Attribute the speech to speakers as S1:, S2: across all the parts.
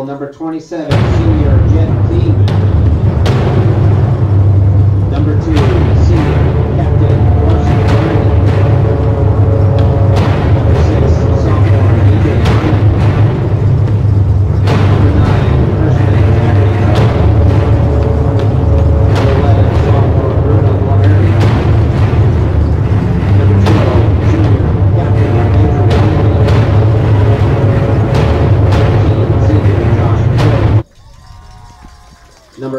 S1: number 27, senior Jet Cleveland. Number 2, senior Captain Marcy Brandon. Number 6, sophomore DJ Green. Number 9, freshman Jackie Carter. Number 11, sophomore Bruno Laverty. Number 12, junior Captain Andrew Wheeler.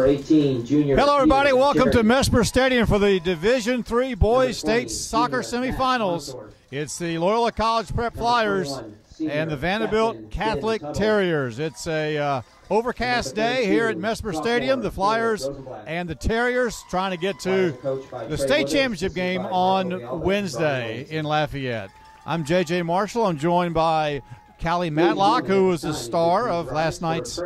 S1: 18, junior.
S2: Hello, everybody.
S1: Peter
S2: Welcome to
S1: Jerry.
S2: Mesper Stadium for the Division III Boys
S1: Number 20,
S2: State Soccer
S1: senior,
S2: Semifinals.
S1: Matt
S2: It's the Loyola College Prep Flyers
S1: 21, senior,
S2: and the Vandebilt
S1: captain,
S2: Catholic
S1: Ben
S2: Terriers. It's a overcast
S1: Number
S2: day here at
S1: 32,
S2: Mesper
S1: sophomore,
S2: Stadium. The Flyers
S1: Rosenblatt.
S2: and the Terriers trying to get to
S1: Coached by
S2: the
S1: Trey
S2: state
S1: Williams,
S2: championship game
S1: assisted by Marco
S2: on
S1: Vialda,
S2: Wednesday
S1: Brian
S2: in Lafayette. I'm J.J. Marshall. I'm joined by Callie Matlock, who was the star of last night's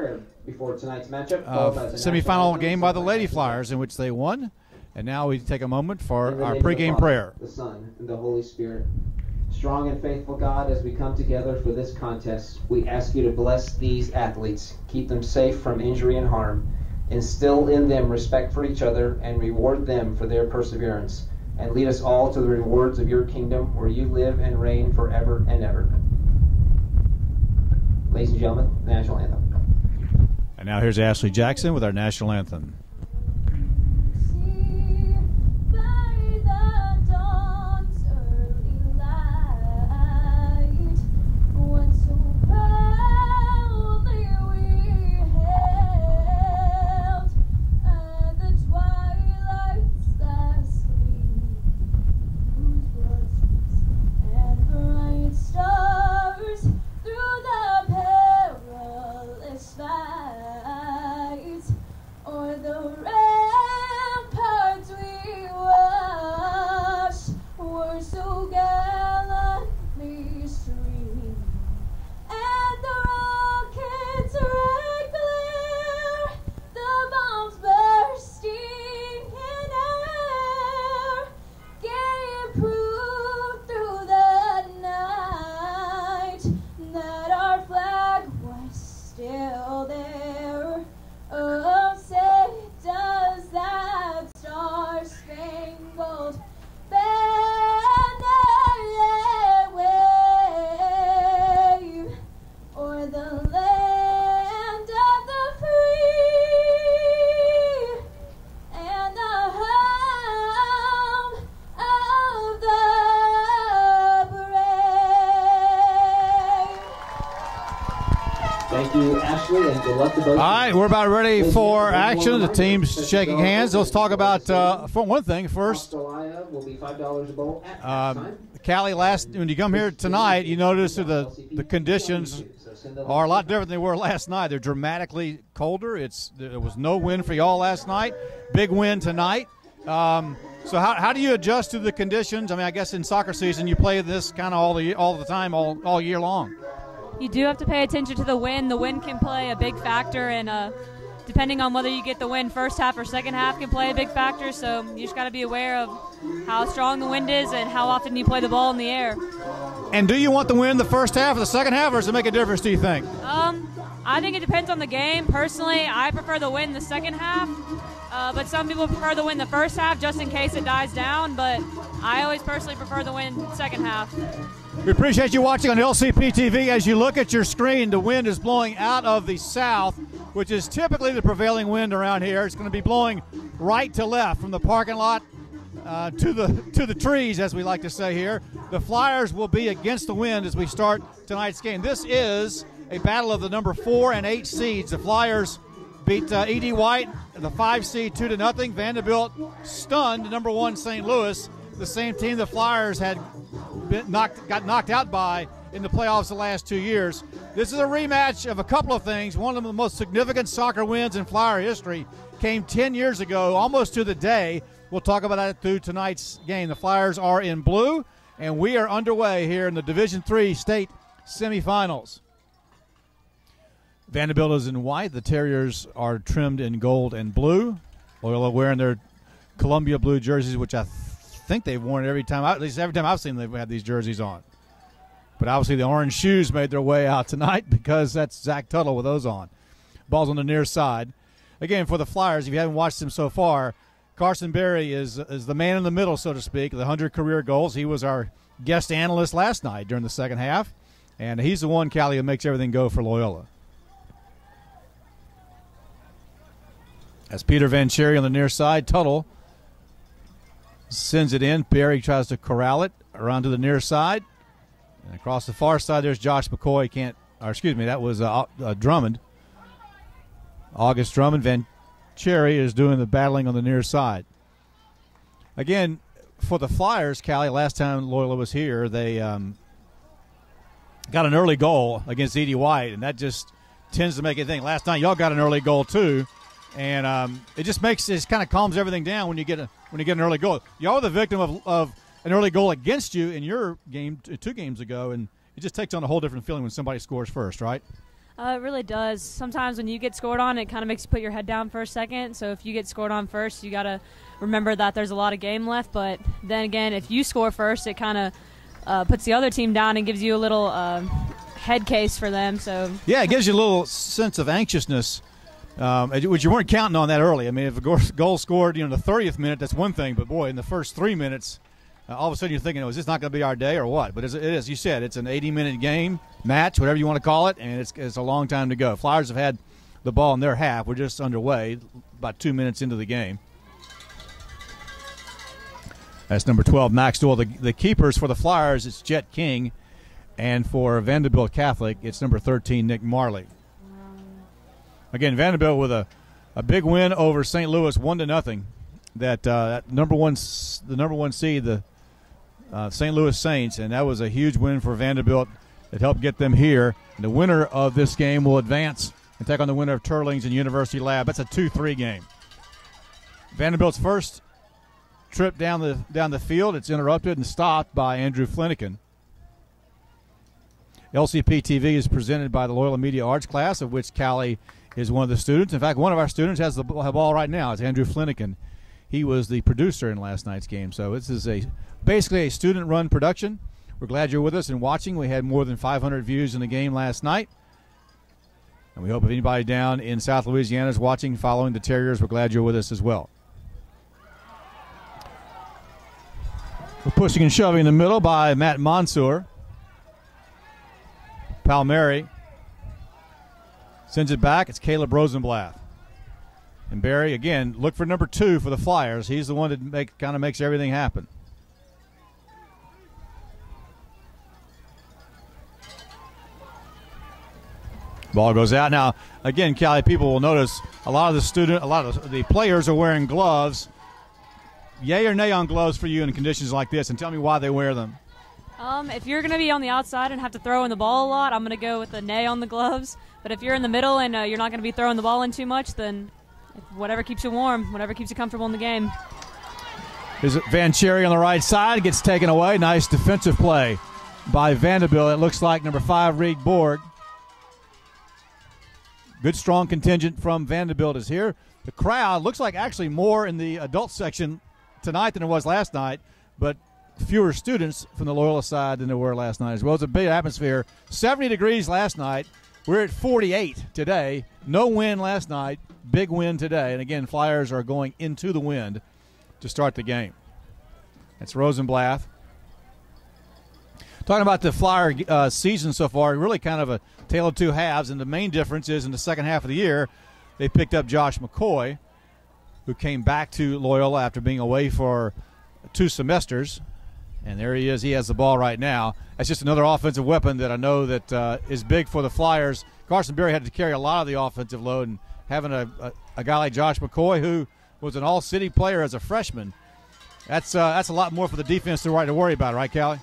S1: before tonight's matchup, followed by the national
S2: semifinal
S1: anthem,
S2: game by the
S1: sung
S2: Lady
S1: by
S2: Flyers, in which they won. And now we take a moment
S1: In
S2: for
S1: the
S2: our
S1: name of the
S2: pregame
S1: Father,
S2: prayer.
S1: the Son, and the Holy Spirit. Strong and faithful God, as we come together for this contest, we ask you to bless these athletes, keep them safe from injury and harm, instill in them respect for each other, and reward them for their perseverance, and lead us all to the rewards of your kingdom, where you live and reign forever and ever. Ladies and gentlemen, the national anthem.
S2: And now here's Ashley Jackson with our national anthem.
S1: Thank you, Ashley, and good luck to both.
S2: All right, we're about ready for action. The team's shaking hands. Let's talk about, for one thing, first.
S1: Will be $5 a bowl at halftime.
S2: Callie, when you come here tonight, you notice that the conditions are a lot different than they were last night. They're dramatically colder. There was no wind for y'all last night. Big wind tonight. So how do you adjust to the conditions? I mean, I guess in soccer season you play this kind of all the time, all year long.
S3: You do have to pay attention to the wind. The wind can play a big factor, and depending on whether you get the wind first half or second half can play a big factor. So you just got to be aware of how strong the wind is and how often you play the ball in the air.
S2: And do you want the wind the first half or the second half, or does it make a difference, do you think?
S3: I think it depends on the game. Personally, I prefer the wind the second half, but some people prefer the wind the first half just in case it dies down. But I always personally prefer the wind second half.
S2: We appreciate you watching on LCP TV. As you look at your screen, the wind is blowing out of the south, which is typically the prevailing wind around here. It's going to be blowing right to left from the parking lot to the trees, as we like to say here. The Flyers will be against the wind as we start tonight's game. This is a battle of the number 4 and 8 seeds. The Flyers beat E.D. White, the 5 seed, 2-0. Vandebilt stunned number 1 St. Louis, the same team the Flyers had got knocked out by in the playoffs the last 2 years. This is a rematch of a couple of things. One of the most significant soccer wins in Flyer history came 10 years ago, almost to the day. We'll talk about that through tonight's game. The Flyers are in blue, and we are underway here in the Division III state semifinals. Vandebilt is in white. The Terriers are trimmed in gold and blue. Loyola wearing their Columbia blue jerseys, which I think they've worn every time. At least every time I've seen them, they've had these jerseys on. But obviously the orange shoes made their way out tonight because that's Zach Tuttle with those on. Ball's on the near side. Again, for the Flyers, if you haven't watched them so far, Carson Berry is the man in the middle, so to speak, the 100 career goals. He was our guest analyst last night during the second half, and he's the one, Callie, who makes everything go for Loyola. As Peter Van Cherry on the near side, Tuttle sends it in. Berry tries to corral it around to the near side. And across the far side, there's Josh McCoy. That was Drummond. August Drummond. Cherry is doing the battling on the near side. Again, for the Flyers, Callie, last time Loyola was here, they got an early goal against Edie White, and that just tends to make it think. Last night, y'all got an early goal too, and it just kind of calms everything down when you get an early goal. Y'all were the victim of an early goal against you in your game 2 games ago, and it just takes on a whole different feeling when somebody scores first, right?
S3: It really does. Sometimes when you get scored on, it kind of makes you put your head down for a second. So if you get scored on first, you got to remember that there's a lot of game left. But then again, if you score first, it kind of puts the other team down and gives you a little head case for them. So
S2: yeah, it gives you a little sense of anxiousness, which you weren't counting on that early. I mean, if a goal scored, in the 30th minute, that's one thing. But boy, in the first 3 minutes, all of a sudden you're thinking, is this not going to be our day or what? But it is. You said it's an 80-minute game, match, whatever you want to call it, and it's a long time to go. Flyers have had the ball in their half. We're just underway, about 2 minutes into the game. That's number 12, Max Doyle. The keepers for the Flyers, it's Jet King, and for Vandebilt Catholic, it's number 13, Nick Marley. Again, Vandebilt with a big win over St. Louis, 1-0. That number one seed, the St. Louis Saints, and that was a huge win for Vandebilt that helped get them here. And the winner of this game will advance and take on the winner of Turlings and University Lab. That's a 2-3 game. Vanderbilt's first trip down the field, it's interrupted and stopped by Andrew Flanagan. LCP TV is presented by the Loyola Media Arts class, of which Callie is one of the students. In fact, one of our students has the ball right now. It's Andrew Flanagan. He was the producer in last night's game. So this is basically a student-run production. We're glad you're with us and watching. We had more than 500 views in the game last night. And we hope if anybody down in South Louisiana is watching, following the Terriers, we're glad you're with us as well. We're pushing and shoving in the middle by Matt Mansour. Palmieri sends it back. It's Caleb Rosenblatt. And Barry, again, look for number 2 for the Flyers. He's the one that kind of makes everything happen. Ball goes out. Now, again, Callie, people will notice a lot of the players are wearing gloves. Yay or nay on gloves for you in conditions like this, and tell me why they wear them.
S3: If you're going to be on the outside and have to throw in the ball a lot, I'm going to go with the nay on the gloves. But if you're in the middle and you're not going to be throwing the ball in too much, then whatever keeps you warm, whatever keeps you comfortable in the game.
S2: Is it Van Cherry on the right side? Gets taken away. Nice defensive play by Vandebilt. It looks like number 5, Reed Borg. Good, strong contingent from Vandebilt is here. The crowd looks like actually more in the adult section tonight than it was last night, but fewer students from the Loyola side than there were last night as well. It's a big atmosphere. 70 degrees last night. We're at 48 today. No wind last night. Big win today. And, again, Flyers are going into the wind to start the game. That's Rosenblatt. Talking about the Flyer season so far, really kind of a tale of two halves, and the main difference is in the second half of the year, they picked up Josh McCoy, who came back to Loyola after being away for 2 semesters. And there he is. He has the ball right now. That's just another offensive weapon that I know that is big for the Flyers. Carson Berry had to carry a lot of the offensive load, and having a guy like Josh McCoy, who was an all-city player as a freshman, that's a lot more for the defense to worry about, right, Callie?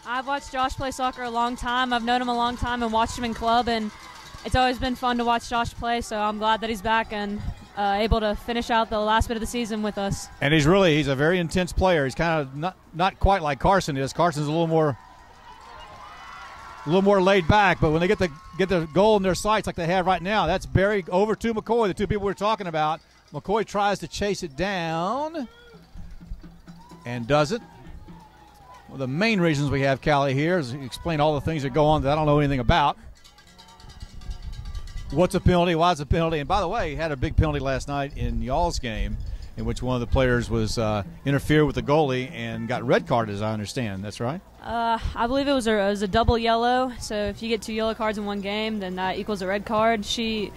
S3: I've watched Josh play soccer a long time. I've known him a long time and watched him in club, and it's always been fun to watch Josh play, so I'm glad that he's back and able to finish out the last bit of the season with us. And
S2: he's a very intense player. He's kind of not quite like Carson is. Carson's a little more laid back, but when they get the goal in their sights like they have right now, that's Berry over to McCoy, the 2 people we're talking about. McCoy tries to chase it down and does it. One of the main reasons we have Callie here is to explain all the things that go on that I don't know anything about. What's a penalty? Why is a penalty? And by the way, he had a big penalty last night in y'all's game in which one of the players was interfered with the goalie and got red carded, as I understand. That's right?
S3: I believe it was a double yellow. So if you get 2 yellow cards in one game, then that equals a red card. She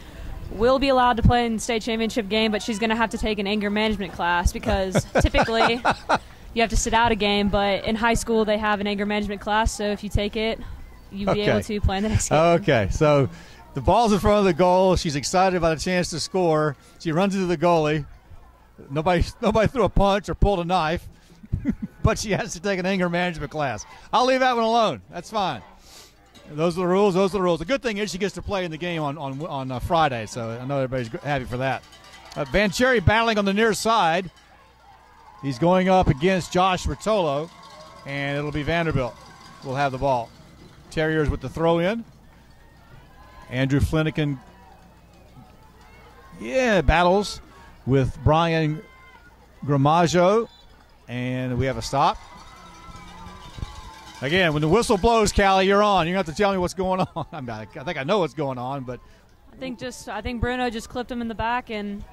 S3: will be allowed to play in the state championship game, but she's going to have to take an anger management class because typically you have to sit out a game. But in high school, they have an anger management class. So if you take it, you'll be able to play in the next game.
S2: Okay, so The ball's in front of the goal. She's excited about a chance to score. She runs into the goalie. Nobody threw a punch or pulled a knife, but she has to take an anger management class. I'll leave that one alone. That's fine. Those are the rules. Those are the rules. The good thing is she gets to play in the game on Friday, so I know everybody's happy for that. Vancherry battling on the near side. He's going up against Josh Rotolo, and it'll be Vanderbilt will have the ball. Terriers with the throw-in. Andrew Flanagan, battles with Brian Gramajo, and we have a stop. Again, when the whistle blows, Callie, you're on. You have to tell me what's going on. I think I know what's going on, but
S3: I think Bruno just clipped him in the back, and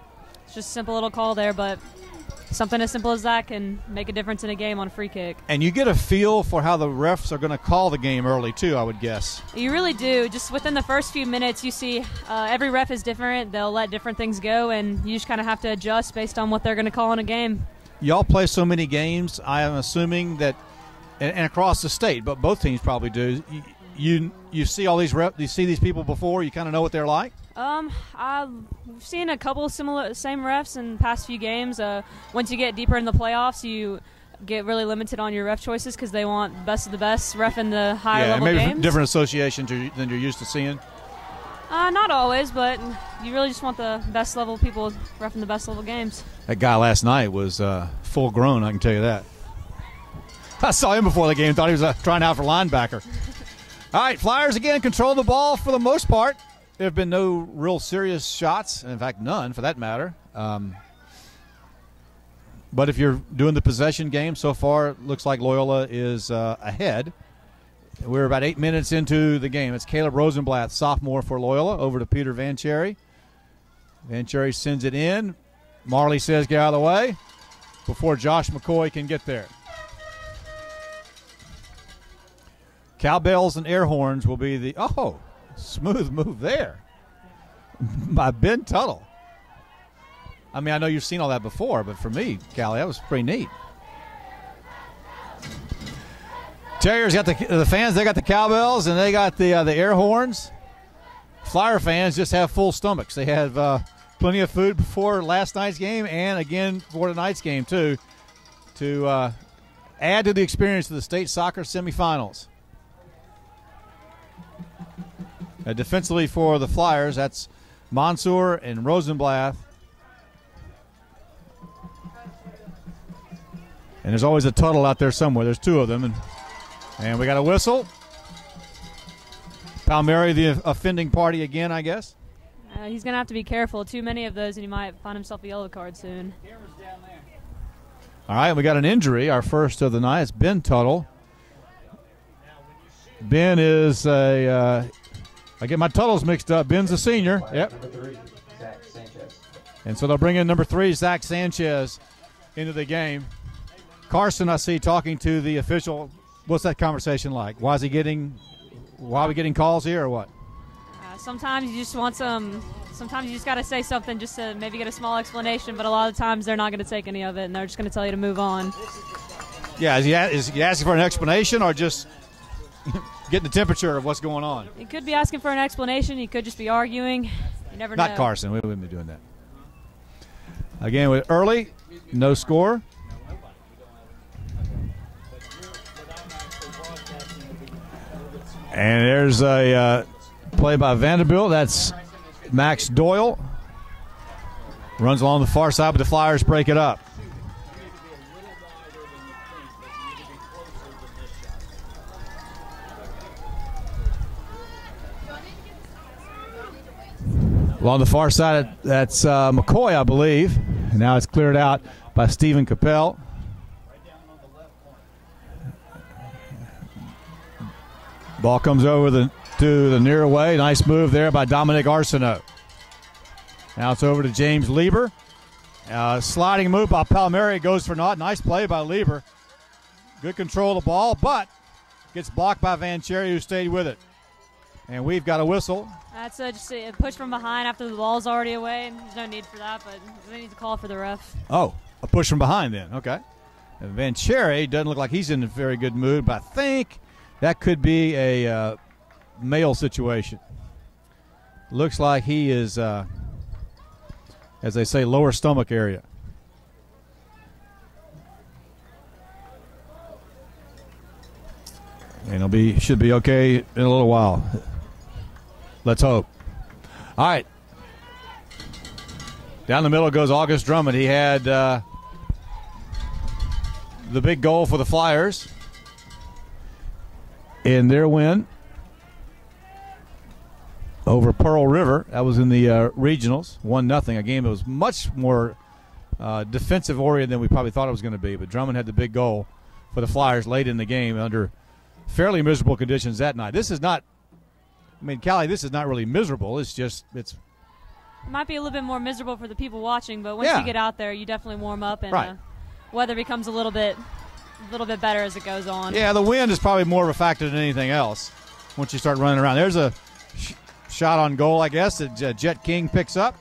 S3: it's just a simple little call there, but something as simple as that can make a difference in a game on a free kick.
S2: And you get a feel for how the refs are going to call the game early, too, I would guess.
S3: You really do. Just within the first few minutes, you see every ref is different. They'll let different things go, and you just kind of have to adjust based on what they're going to call in a game.
S2: Y'all play so many games, I am assuming that, and across the state, but both teams probably do, you see all these you see these people before, you kind of know what they're like?
S3: I've seen a couple same refs in the past few games. Once you get deeper in the playoffs, you get really limited on your ref choices because they want the best of the best ref in the higher level
S2: maybe
S3: games.
S2: Different associations than you're used to seeing.
S3: Not always, but you really just want the best level people reffing the best level games.
S2: That guy last night was full grown, I can tell you that. I saw him before the game, thought he was trying out for linebacker. All right, Flyers again control the ball for the most part. There have been no real serious shots, in fact, none for that matter. But if you're doing the possession game, so far it looks like Loyola is ahead. We're about 8 minutes into the game. It's Caleb Rosenblatt, sophomore for Loyola, over to Peter Vancherry. Vancherry sends it in. Marley says get out of the way before Josh McCoy can get there. Cowbells and air horns will be the smooth move there by Ben Tuttle. I mean, I know you've seen all that before, but for me, Callie, that was pretty neat. Terriers got the fans. They got the cowbells and they got the air horns. Flyer fans just have full stomachs. They have plenty of food before last night's game and again for tonight's game too, to add to the experience of the state soccer semifinals. Defensively for the Flyers, that's Mansour and Rosenblatt. And there's always a Tuttle out there somewhere. There's two of them. And we got a whistle. Palmieri, the offending party again, I guess.
S3: He's going to have to be careful. Too many of those, and he might find himself a yellow card soon.
S2: All right, we got an injury, our first of the night. It's Ben Tuttle. Ben is I get my Tuttles mixed up. Ben's a senior. Yep.
S1: Number 3, Zach Sanchez.
S2: And so they'll bring in number 3, Zach Sanchez, into the game. Carson, I see, talking to the official. What's that conversation like? Why are we getting calls here or what?
S3: Sometimes you just want sometimes you just got to say something just to maybe get a small explanation, but a lot of times they're not going to take any of it, and they're just going to tell you to move on.
S2: Yeah, is he asking for an explanation or just getting the temperature of what's going on?
S3: He could be asking for an explanation. He could just be arguing. You never know.
S2: Not Carson. We wouldn't be doing that. Again, with early, no score. And there's a play by Vandebilt. That's Max Doyle. Runs along the far side, but the Flyers break it up. Along the far side, that's McCoy, I believe. And now it's cleared out by Stephen Capel. Ball comes over to the near way. Nice move there by Dominic Arsenault. Now it's over to James Lieber. Sliding move by Palmieri goes for naught. Nice play by Lieber. Good control of the ball, but gets blocked by Vancherry, who stayed with it. And we've got a whistle.
S3: That's just a push from behind after the ball's already away. There's no need for that, but they need to call for the ref.
S2: Oh, a push from behind then. Okay. And Vancherry doesn't look like he's in a very good mood, but I think that could be a male situation. Looks like he is, as they say, lower stomach area. And should be okay in a little while. Let's hope. All right. Down the middle goes August Drummond. He had the big goal for the Flyers in their win over Pearl River. That was in the regionals, 1-0. A game that was much more defensive oriented than we probably thought it was going to be. But Drummond had the big goal for the Flyers late in the game under fairly miserable conditions that night. This is not, Callie, this is not really miserable. It's it
S3: might be a little bit more miserable for the people watching, but once you get out there, you definitely warm up, and weather becomes a little bit better as it goes on.
S2: Yeah, the wind is probably more of a factor than anything else once you start running around. There's a shot on goal, I guess, that Jet King picks up.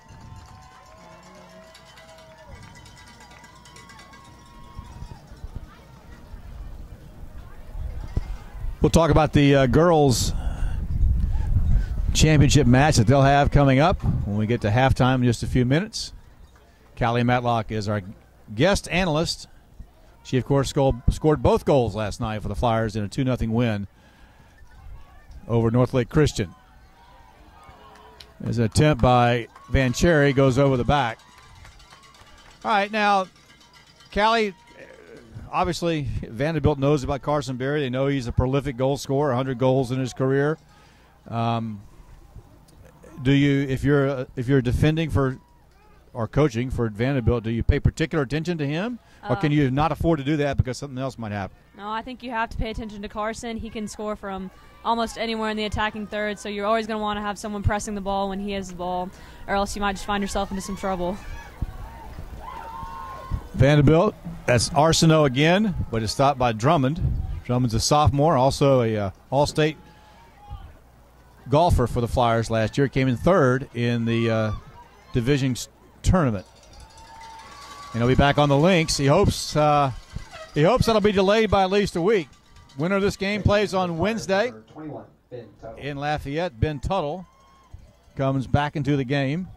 S2: We'll talk about the girls' championship match that they'll have coming up when we get to halftime in just a few minutes. Callie Matlock is our guest analyst. She, of course, scored both goals last night for the Flyers in a 2-0 win over North Lake Christian. There's an attempt by Van Cherry, goes over the back. All right, now, Callie, obviously, Vandebilt knows about Carson Berry. They know he's a prolific goal scorer, 100 goals in his career. Do you, if you're defending for or coaching for Vandebilt, do you pay particular attention to him, or can you not afford to do that because something else might happen?
S3: No, I think you have to pay attention to Carson. He can score from almost anywhere in the attacking third, so you're always going to want to have someone pressing the ball when he has the ball, or else you might just find yourself into some trouble.
S2: Vandebilt, that's Arsenault again, but it's stopped by Drummond. Drummond's a sophomore, also a all-state golfer for the Flyers last year. Came in third in the division tournament. And he'll be back on the links. He hopes that'll be delayed by at least a week. Winner of this game plays on Wednesday in Lafayette. Ben Tuttle comes back into the game.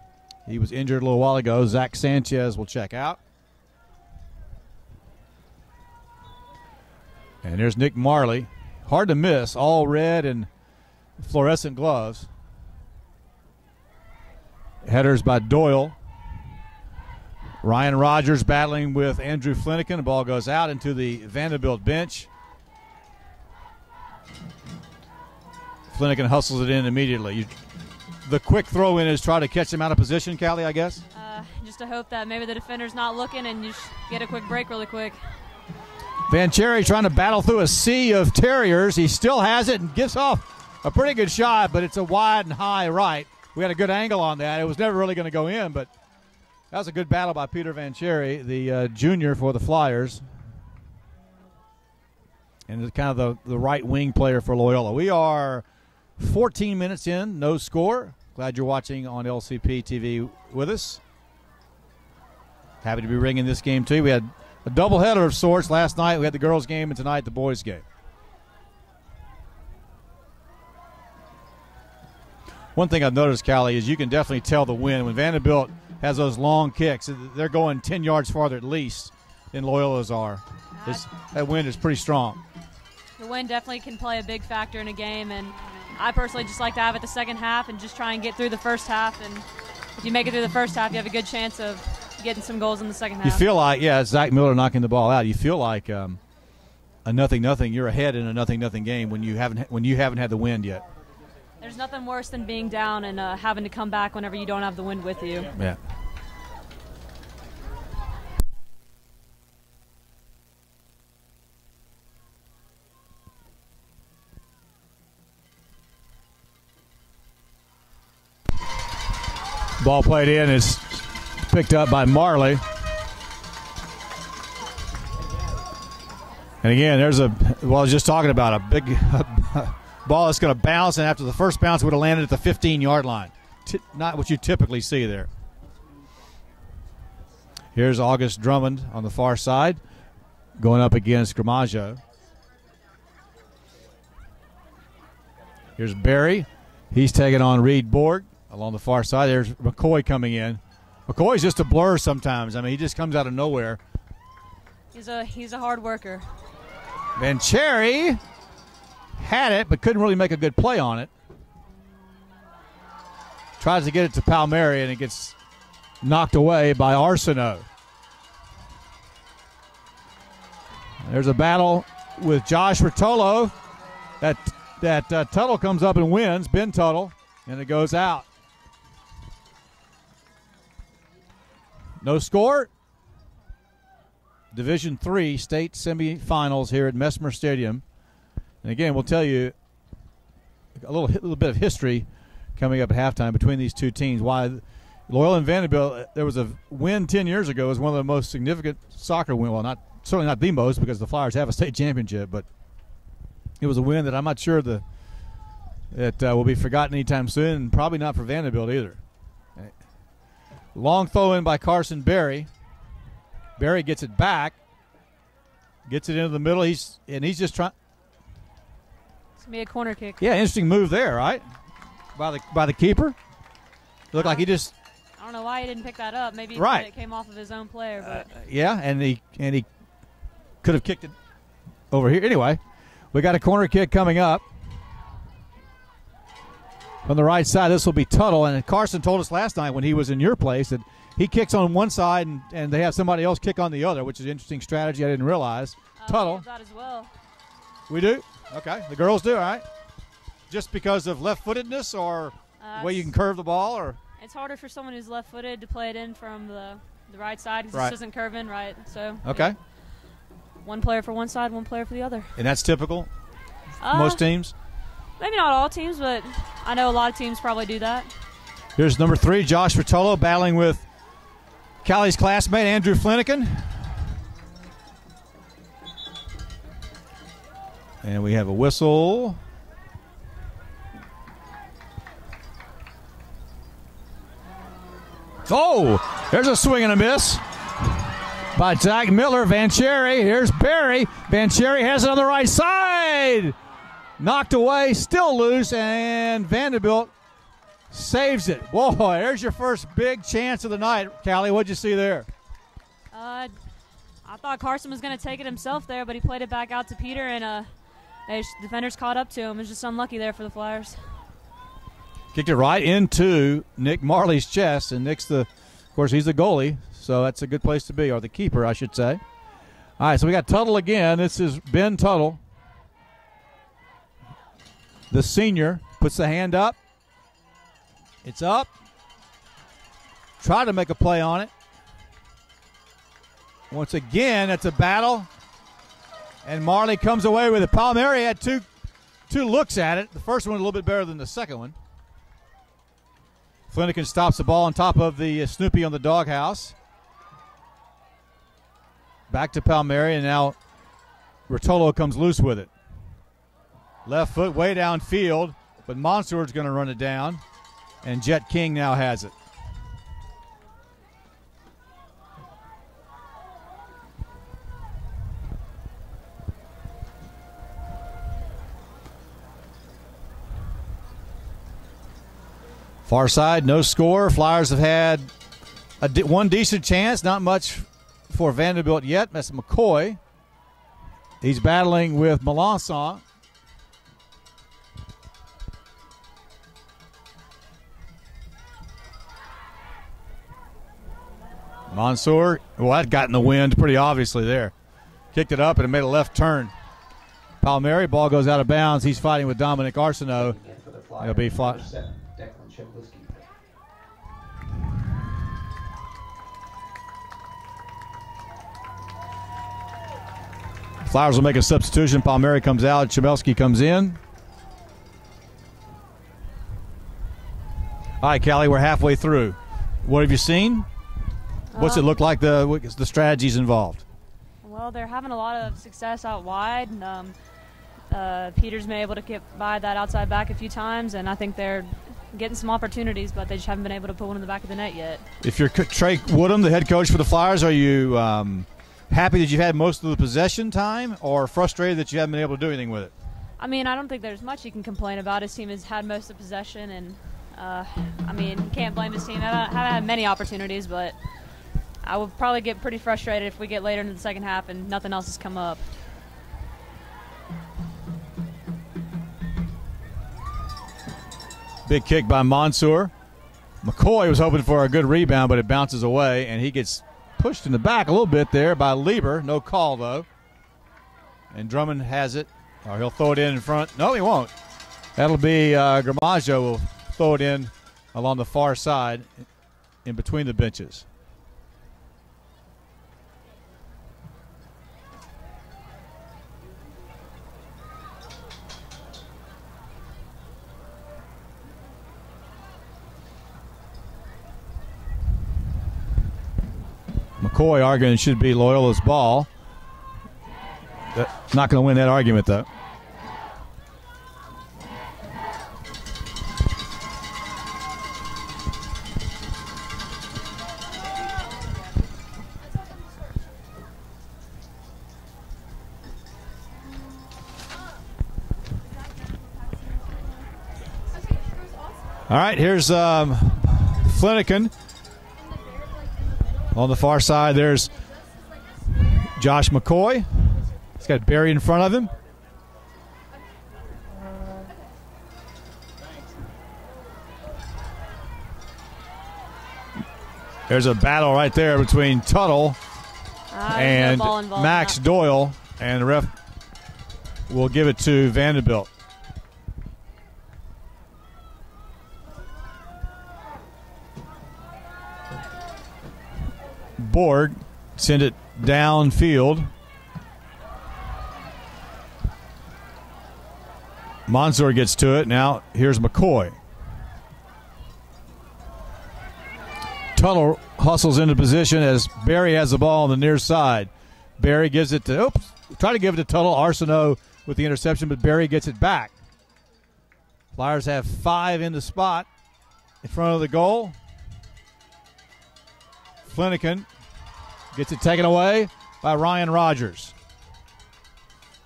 S2: He was injured a little while ago. Zach Sanchez will check out. And there's Nick Marley. Hard to miss, all red and fluorescent gloves. Headers by Doyle. Ryan Rogers battling with Andrew Flanagan. The ball goes out into the Vandebilt bench. Flanagan hustles it in immediately. The quick throw in is try to catch him out of position, Callie, I guess?
S3: Just to hope that maybe the defender's not looking and you get a quick break really quick.
S2: Van Cherry trying to battle through a sea of Terriers. He still has it and gets off a pretty good shot, but it's a wide and high right. We had a good angle on that. It was never really going to go in, but that was a good battle by Peter Van Cherry, the junior for the Flyers. And kind of the right wing player for Loyola. We are 14 minutes in, no score. Glad you're watching on LCP TV with us. Happy to be ringing this game too. We had a doubleheader of sorts last night. We had the girls' game and tonight the boys' game. One thing I've noticed, Callie, is you can definitely tell the wind. When Vandebilt has those long kicks, they're going 10 yards farther at least than Loyola's are. That wind is pretty strong.
S3: The wind definitely can play a big factor in a game, and I personally just like to have it the second half and just try and get through the first half. And if you make it through the first half, you have a good chance of getting some goals in the second half.
S2: You feel like, Zach Miller knocking the ball out. You feel like a 0-0. You're ahead in a 0-0 game when you haven't had the wind yet.
S3: There's nothing worse than being down and having to come back whenever you don't have the wind with you.
S2: Yeah. Ball played in is picked up by Marley. And again, I was just talking about a big ball that's going to bounce, and after the first bounce, it would have landed at the 15-yard line. Not what you typically see there. Here's August Drummond on the far side going up against Gramajo. Here's Barry. He's taking on Reed Borg. Along the far side, there's McCoy coming in. McCoy's just a blur sometimes. I mean, he just comes out of nowhere.
S3: He's a hard worker.
S2: Vanchery had it, but couldn't really make a good play on it. Tries to get it to Palmieri, and it gets knocked away by Arsenault. There's a battle with Josh Rotolo. That Tuttle comes up and wins, Ben Tuttle, and it goes out. No score. Division III state semifinals here at Messmer Stadium. And again, we'll tell you a little bit of history coming up at halftime between these two teams. Why Loyola and Vandebilt, there was a win 10 years ago. It was one of the most significant soccer wins. Well, certainly not the most, because the Flyers have a state championship, but it was a win that I'm not sure that will be forgotten anytime soon, and probably not for Vandebilt either. Long throw in by Carson Berry. Berry gets it back, gets it into the middle. He's just trying.
S3: It's gonna be a corner kick.
S2: Yeah, interesting move there, right? By the keeper. Looked like he just.
S3: I don't know why he didn't pick that up. Maybe
S2: right.
S3: It came off of his own player. But
S2: yeah, and he could have kicked it over here. Anyway, we got a corner kick coming up. On the right side, this will be Tuttle. And Carson told us last night when he was in your place that he kicks on one side and they have somebody else kick on the other, which is an interesting strategy I didn't realize. Tuttle.
S3: We have that as well.
S2: We do? Okay. The girls do, all right. Just because of left-footedness or the way you can curve the ball? Or
S3: it's harder for someone who's left-footed to play it in from the right side because
S2: right.
S3: This isn't curving, right? So
S2: okay.
S3: Yeah. One player for one side, one player for the other.
S2: And that's typical? Most teams?
S3: Maybe not all teams, but I know a lot of teams probably do that.
S2: Here's number 3, Josh Rotolo, battling with Callie's classmate, Andrew Flanagan. And we have a whistle. Oh, there's a swing and a miss by Zach Miller. Vanchery, here's Berry. Vanchery has it on the right side. Knocked away, still loose, and Vandebilt saves it. Boy, there's your first big chance of the night. Callie, what'd you see there?
S3: I thought Carson was going to take it himself there, but he played it back out to Peter, and defenders caught up to him. It was just unlucky there for the Flyers.
S2: Kicked it right into Nick Marley's chest, and Nick's of course, he's the goalie, so that's a good place to be, or the keeper, I should say. All right, so we got Tuttle again. This is Ben Tuttle. The senior puts the hand up. It's up. Try to make a play on it. Once again, it's a battle. And Marley comes away with it. Palmieri had two looks at it. The first one a little bit better than the second one. Flanagan stops the ball on top of the Snoopy on the doghouse. Back to Palmieri, and now Rotolo comes loose with it. Left foot way downfield, but Monsour's going to run it down, and Jet King now has it. Far side, no score. Flyers have had one decent chance, not much for Vandebilt yet. That's McCoy. He's battling with Melanson. Mansour, well, that got in the wind pretty obviously there. Kicked it up and it made a left turn. Palmieri, ball goes out of bounds. He's fighting with Dominic Arsenault. It'll be fly. Flyers will make a substitution. Palmieri comes out. Chmielewski comes in. All right, Callie, we're halfway through. What have you seen? What's it look like, the strategies involved?
S3: Well, they're having a lot of success out wide. Peter's been able to get by that outside back a few times, and I think they're getting some opportunities, but they just haven't been able to put one in the back of the net yet. If you're
S2: Trey Woodham, the head coach for the Flyers, are you happy that you've had most of the possession time, or frustrated that you haven't been able to do anything with it?
S3: I mean, I don't think there's much you can complain about. His team has had most of the possession, and I mean, you can't blame his team. I haven't had many opportunities, but I would probably get pretty frustrated if we get later into the second half and nothing else has come up.
S2: Big kick by Mansour. McCoy was hoping for a good rebound, but it bounces away, and he gets pushed in the back a little bit there by Lieber. No call, though. And Drummond has it, or he'll throw it in front. No, he won't. That'll be Gramaggio will throw it in along the far side in between the benches. McCoy arguing it should be Loyola's ball. Not going to win that argument, though. All right, here's Flanagan. On the far side, there's Josh McCoy. He's got Barry in front of him. There's a battle right there between Tuttle and Max Doyle, and the ref will give it to Vandebilt. Borg send it downfield. Mansour gets to it. Now here's McCoy. Tuttle hustles into position as Barry has the ball on the near side. Barry gives it to, try to give it to Tuttle. Arsenault with the interception, but Barry gets it back. Flyers have 5 in the spot in front of the goal. Flanagan gets it taken away by Ryan Rogers.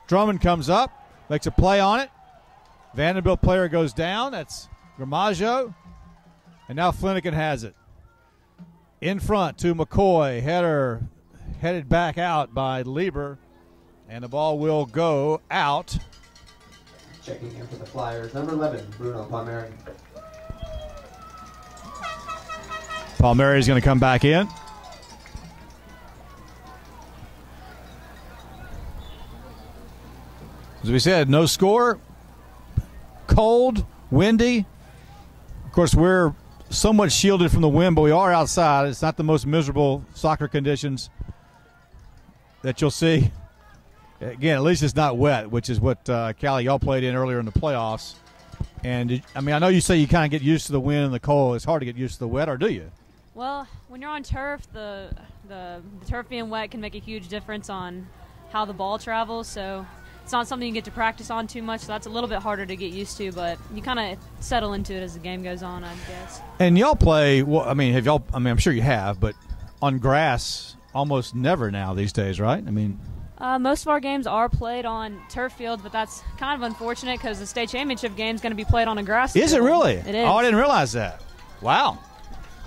S2: Drummond comes up, makes a play on it. Vanderbilt player goes down. That's Gramaggio. And now Flanagan has it. In front to McCoy. Header headed back out by Lieber. And the ball will go out.
S1: Checking in for the Flyers, number 11, Bruno Palmieri.
S2: Palmieri is going to come back in. As we said, no score, cold, windy. Of course, we're somewhat shielded from the wind, but we are outside. It's not the most miserable soccer conditions that you'll see. Again, at least it's not wet, which is what Callie, y'all played in earlier in the playoffs. And, I mean, I know you say you kind of get used to the wind and the cold. It's hard to get used to the wet, or do you?
S3: Well, when you're on turf, the turf being wet can make a huge difference on how the ball travels, so it's not something you get to practice on too much, so that's a little bit harder to get used to, but you kind of settle into it as the game goes on, I guess.
S2: And y'all play, well, I mean, I'm sure you have, but on grass almost never now these days, right? I mean,
S3: most of our games are played on turf fields, but that's kind of unfortunate because the state championship game is going to be played on a grass field.
S2: Is it really?
S3: It is.
S2: Oh, I didn't realize that. Wow.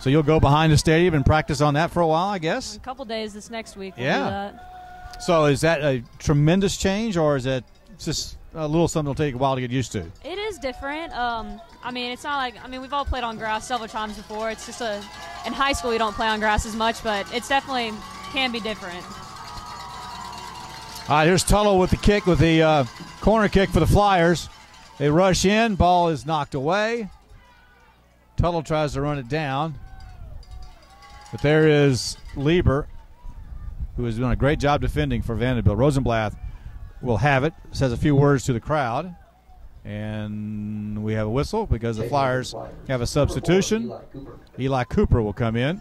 S2: So you'll go behind the stadium and practice on that for a while, I guess?
S3: A couple days this next week. We'll do that.
S2: So is that a tremendous change, or is it just a little something that'll take a while to get used to?
S3: It is different. I mean, it's not like, we've all played on grass several times before. It's just in high school you don't play on grass as much, but it's definitely can be different.
S2: All right, here's Tuttle with the kick, with the corner kick for the Flyers. They rush in. Ball is knocked away. Tuttle tries to run it down. But there is Lieber, who has done a great job defending for Vanderbilt. Rosenblatt will have it, says a few words to the crowd. And we have a whistle because the Flyers have a substitution. Eli Cooper will come in.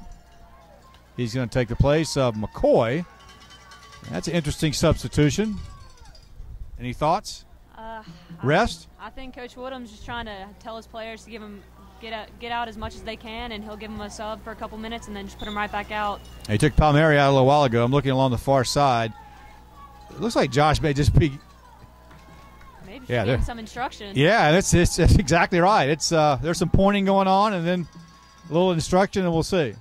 S2: He's going to take the place of McCoy. That's an interesting substitution. Any thoughts? Rest?
S3: I think Coach Woodham's just trying to tell his players to get out as much as they can, and he'll give them a sub for a couple minutes and then just put them right back out.
S2: He took Palmieri out a little while ago. I'm looking along the far side. It looks like Josh may just be
S3: Yeah, getting some instruction.
S2: Yeah, that's exactly right. It's there's some pointing going on, and then a little instruction, and we'll see.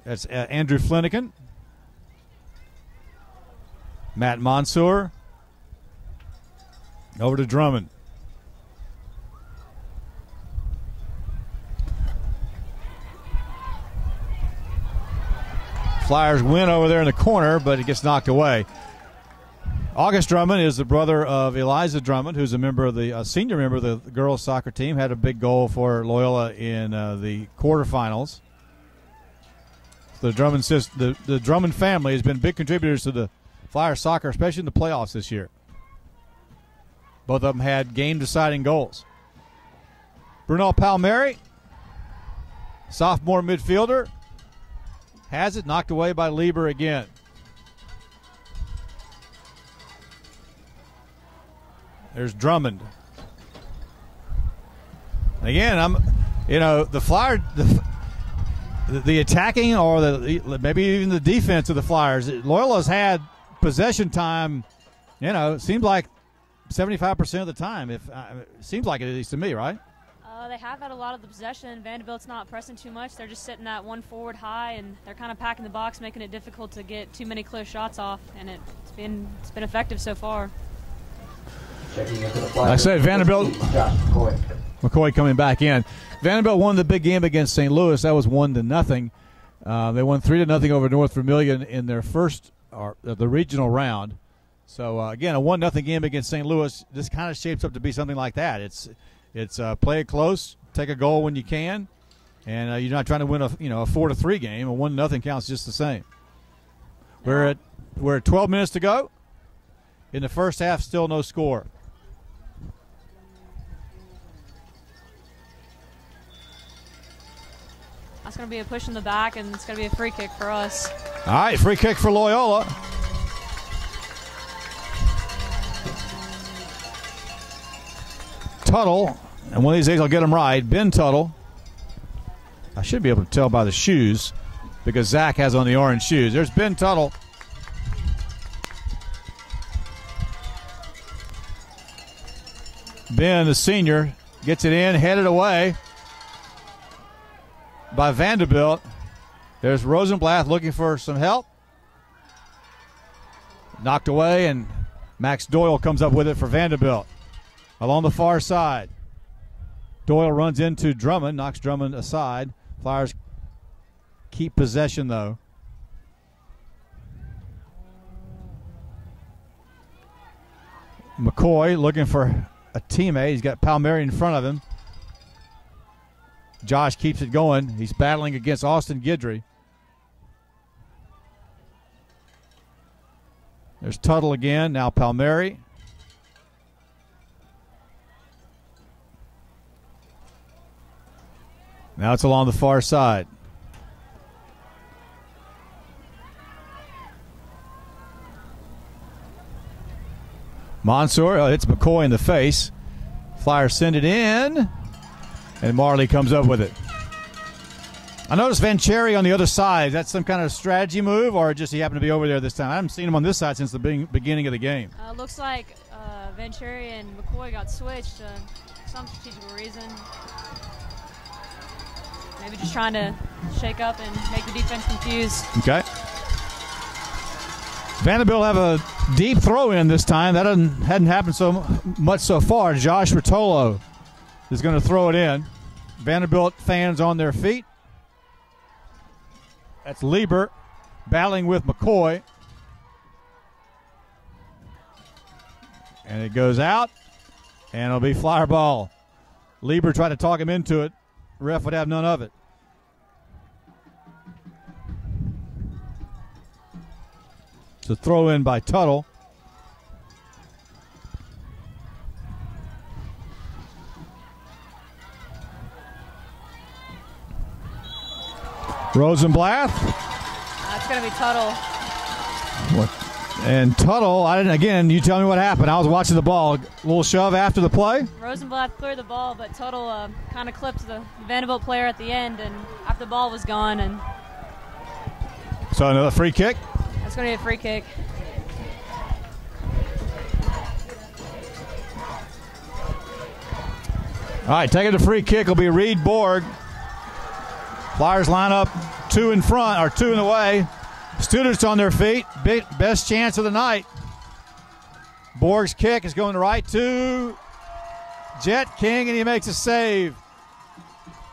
S2: That's Andrew Flanagan, Matt Mansour, over to Drummond. Flyers win over there in the corner, but it gets knocked away. August Drummond is the brother of Eliza Drummond, who's a member of the senior member of the girls' soccer team. Had a big goal for Loyola in the quarterfinals. The Drummond family has been big contributors to the Flyers soccer, especially in the playoffs this year. Both of them had game-deciding goals. Brunel Palmieri, sophomore midfielder, has it, knocked away by Lieber again. There's Drummond. Again, the Flyers, the attacking or maybe even the defense of the Flyers. Loyola's had possession time. It seems like 75% of the time. It seems like it, at least to me, right?
S3: They have had a lot of the possession. Vandebilt's not pressing too much. They're just sitting that one forward high, and they're kind of packing the box, making it difficult to get too many clear shots off. And it's been effective so far.
S2: Like I said, Vandebilt. McCoy coming back in. Vandebilt won the big game against St. Louis. That was 1-0. They won 3-0 over North Vermilion in their first the regional round. So again, a 1-0 game against St. Louis. This kind of shapes up to be something like that. It's play it close, take a goal when you can, and you're not trying to win a 4-3 game. A 1-0 counts just the same. We're at 12 minutes to go. In the first half, still no score.
S3: That's going to be a push in the back, and it's going to be a free kick for us.
S2: All right, free kick for Loyola. Tuttle, and one of these days I'll get him right. Ben Tuttle. I should be able to tell by the shoes because Zach has on the orange shoes. There's Ben Tuttle. Ben, the senior, gets it in, headed away by Vandebilt. There's Rosenblatt looking for some help. Knocked away, and Max Doyle comes up with it for Vandebilt. Along the far side. Doyle runs into Drummond, knocks Drummond aside. Flyers keep possession, though. McCoy looking for a teammate. He's got Palmieri in front of him. Josh keeps it going. He's battling against Austin Guidry. There's Tuttle again. Now Palmieri. Now it's along the far side. Mansour hits McCoy in the face. Flyers send it in, and Marley comes up with it. I noticed Vancherry on the other side. Is that some kind of strategy move, or just he happened to be over there this time? I haven't seen him on this side since the beginning of the game.
S3: Looks like Vancherry and McCoy got switched for some strategic reason. Maybe just trying to shake up and make the defense confused.
S2: Okay. Vandebilt have a deep throw in this time. That hadn't happened so much so far. Josh Rotolo is going to throw it in. Vanderbilt fans on their feet. That's Lieber battling with McCoy. And it goes out, and it'll be Flyer ball. Lieber tried to talk him into it. Ref would have none of it. It's a throw in by Tuttle. Rosenblatt.
S3: That's going to be Tuttle.
S2: And Tuttle, you tell me what happened. I was watching the ball. A little shove after the play.
S3: Rosenblatt cleared the ball, but Tuttle kind of clipped the Vandebilt player at the end, and after the ball was gone. And
S2: so another free kick.
S3: That's going to be a free kick.
S2: All right, taking the free kick will be Reed Borg. Flyers line up 2 in front, or 2 in the way. Students on their feet. Best chance of the night. Borg's kick is going right to Jet King, and he makes a save.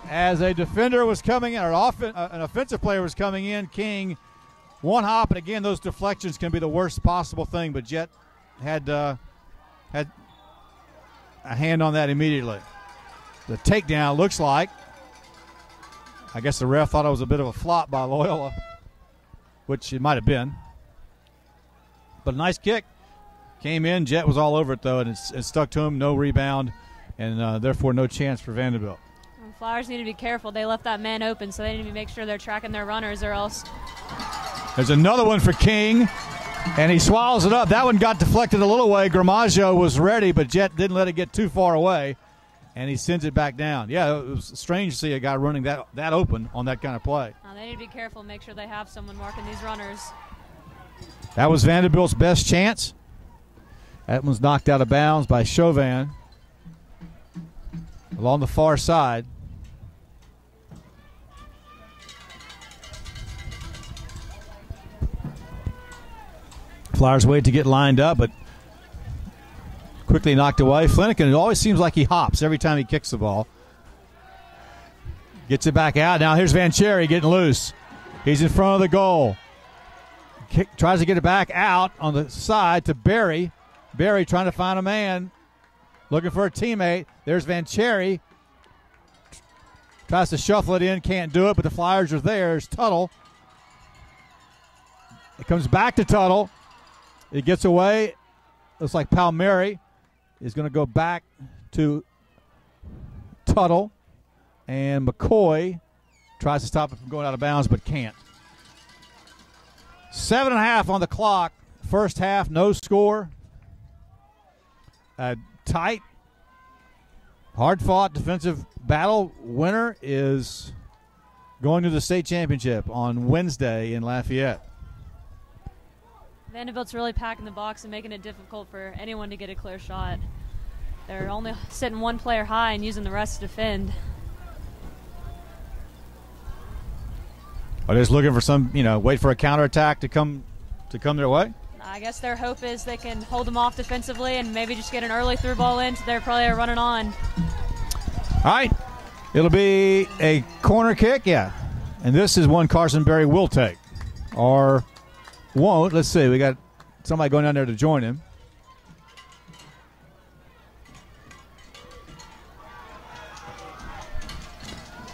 S2: As a defender was coming in, or an offensive player was coming in, King one hop, and again, those deflections can be the worst possible thing, but Jet had a hand on that immediately. The takedown looks like, I guess the ref thought it was a bit of a flop by Loyola, which it might have been. But a nice kick. Came in, Jet was all over it, though, and it stuck to him. No rebound, and therefore no chance for Vandebilt.
S3: Flyers need to be careful. They left that man open, so they need to make sure they're tracking their runners, or else.
S2: There's another one for King, and he swallows it up. That one got deflected a little way. Gramaggio was ready, but Jet didn't let it get too far away, and he sends it back down. Yeah, it was strange to see a guy running that open on that kind of play.
S3: They need to be careful, make sure they have someone marking these runners.
S2: That was Vanderbilt's best chance. That one's knocked out of bounds by Chauvin along the far side. Flyers wait to get lined up, but quickly knocked away. Flanagan, it always seems like he hops every time he kicks the ball. Gets it back out. Now here's Vancherry getting loose. He's in front of the goal. Tries to get it back out on the side to Barry. Barry trying to find a man, looking for a teammate. There's Vancherry. Tries to shuffle it in, can't do it, but the Flyers are there. There's Tuttle. It comes back to Tuttle. It gets away. Looks like Palmieri is going to go back to Tuttle. And McCoy tries to stop it from going out of bounds, but can't. 7.5 on the clock. First half, no score. A tight, hard-fought defensive battle. Winner is going to the state championship on Wednesday in Lafayette.
S3: Vanderbilt's really packing the box and making it difficult for anyone to get a clear shot. They're only sitting one player high and using the rest to defend.
S2: Are they just looking for some, wait for a counterattack to come their way?
S3: I guess their hope is they can hold them off defensively and maybe just get an early through ball in so they're probably running on.
S2: All right. It'll be a corner kick, yeah. And this is one Carson Berry will take. Or won't. Let's see. We got somebody going down there to join him.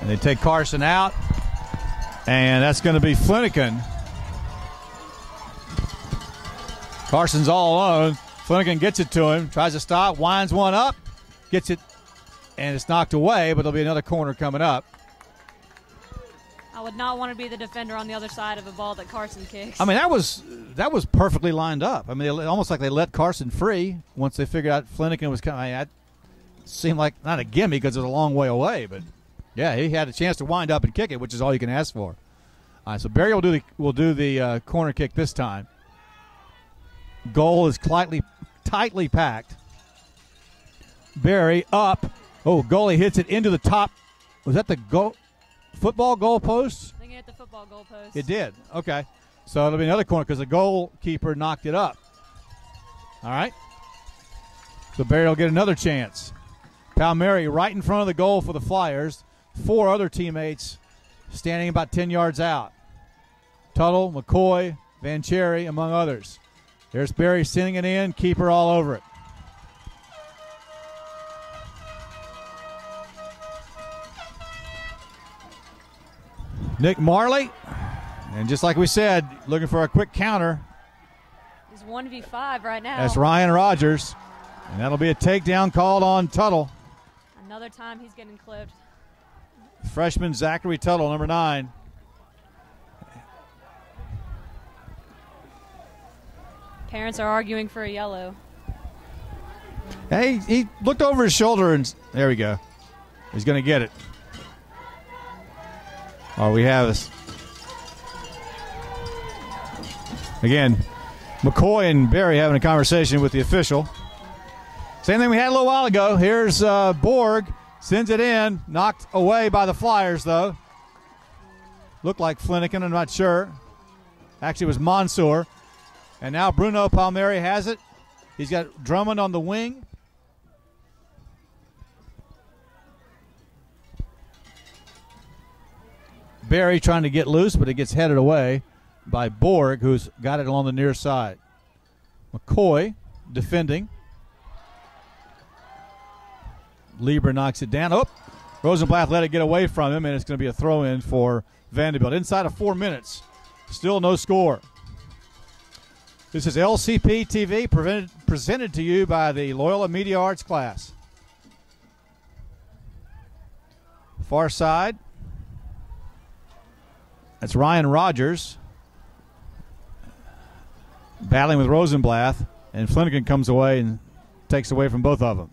S2: And they take Carson out. And that's going to be Flanagan. Carson's all alone. Flanagan gets it to him, tries to stop, winds one up, gets it, and it's knocked away, but there'll be another corner coming up.
S3: I would not want to be the defender on the other side of a ball that Carson kicks.
S2: I mean, that was perfectly lined up. I mean, almost like they let Carson free once they figured out Flanagan was coming. That seemed like not a gimme because it was a long way away, but yeah, he had a chance to wind up and kick it, which is all you can ask for. All right, so Barry will do the corner kick this time. Goal is tightly packed. Barry up. Oh, goalie hits it into the top. Was that the football goal post?
S3: I think it hit the football goal post.
S2: It did. Okay. So it'll be another corner because the goalkeeper knocked it up. All right. So Barry will get another chance. Palmieri right in front of the goal for the Flyers. 4 other teammates standing about 10 yards out. Tuttle, McCoy, Vancherry, among others. There's Barry sending it in, keeper all over it. Nick Marley, and just like we said, looking for a quick counter.
S3: He's 1v5 right now.
S2: That's Ryan Rogers, and that'll be a takedown called on Tuttle.
S3: Another time he's getting clipped.
S2: Freshman Zachary Tuttle, number 9.
S3: Parents are arguing for a yellow.
S2: Hey, he looked over his shoulder, and there we go. He's going to get it. All we have is, again, McCoy and Barry having a conversation with the official. Same thing we had a little while ago. Here's Borg. Sends it in. Knocked away by the Flyers, though. Looked like Flanagan, I'm not sure. Actually, it was Mansour. And now Bruno Palmieri has it. He's got Drummond on the wing. Barry trying to get loose, but it gets headed away by Borg, who's got it along the near side. McCoy defending. Lieber knocks it down. Oh, Rosenblatt let it get away from him, and it's going to be a throw-in for Vandebilt. Inside of 4 minutes, still no score. This is LCP TV presented to you by the Loyola Media Arts class. Far side. That's Ryan Rogers battling with Rosenblatt, and Flanagan comes away and takes away from both of them.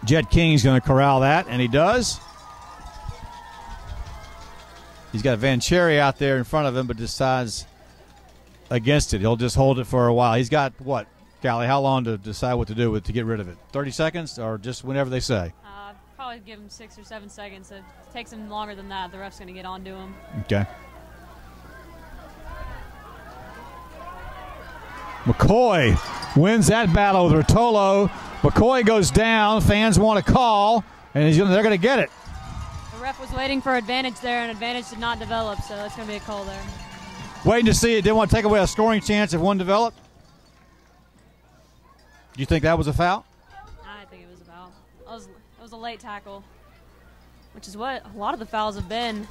S2: Jet King's going to corral that, and he does. He's got Vanchery out there in front of him, but decides against it. He'll just hold it for a while. He's got, what, Callie, how long to decide what to do with to get rid of it? 30 seconds or just whenever they say?
S3: Probably give him 6 or 7 seconds. If it takes him longer than that, the ref's going to get onto him.
S2: Okay. McCoy wins that battle with Rotolo. McCoy goes down. Fans want to call, and they're going to get it.
S3: The ref was waiting for advantage there, and advantage did not develop, so that's going to be a call there.
S2: Waiting to see it. Didn't want to take away a scoring chance if one developed. Do you think that was a foul?
S3: I think it was a foul. It was a late tackle, which is what a lot of the fouls have been.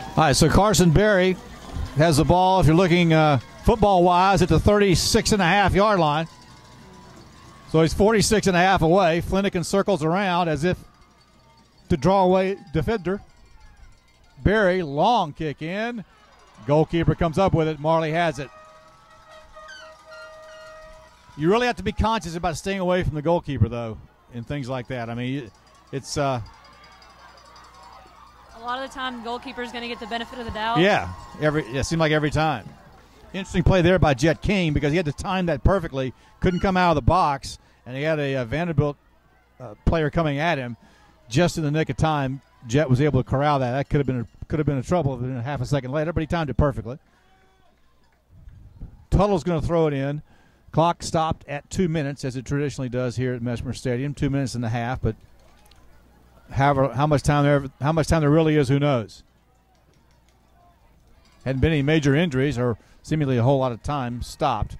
S2: All right, so Carson Berry has the ball, if you're looking football-wise, at the 36.5-yard line. So he's 46.5 away. Flanagan circles around as if to draw away defender. Berry, long kick in. Goalkeeper comes up with it. Marley has it. You really have to be conscious about staying away from the goalkeeper, though, in things like that. I mean, it's
S3: a lot of the time, the goalkeeper is going to get the benefit of the doubt.
S2: Yeah, it seemed like every time. Interesting play there by Jet King because he had to time that perfectly. Couldn't come out of the box, and he had a Vanderbilt player coming at him just in the nick of time. Jet was able to corral that. That could have been a trouble if it been half a second later, but he timed it perfectly. Tuttle's going to throw it in. Clock stopped at 2 minutes, as it traditionally does here at Mesmer Stadium. 2 minutes and a half, but however, how much time there really is, who knows? Hadn't been any major injuries or seemingly a whole lot of time stopped.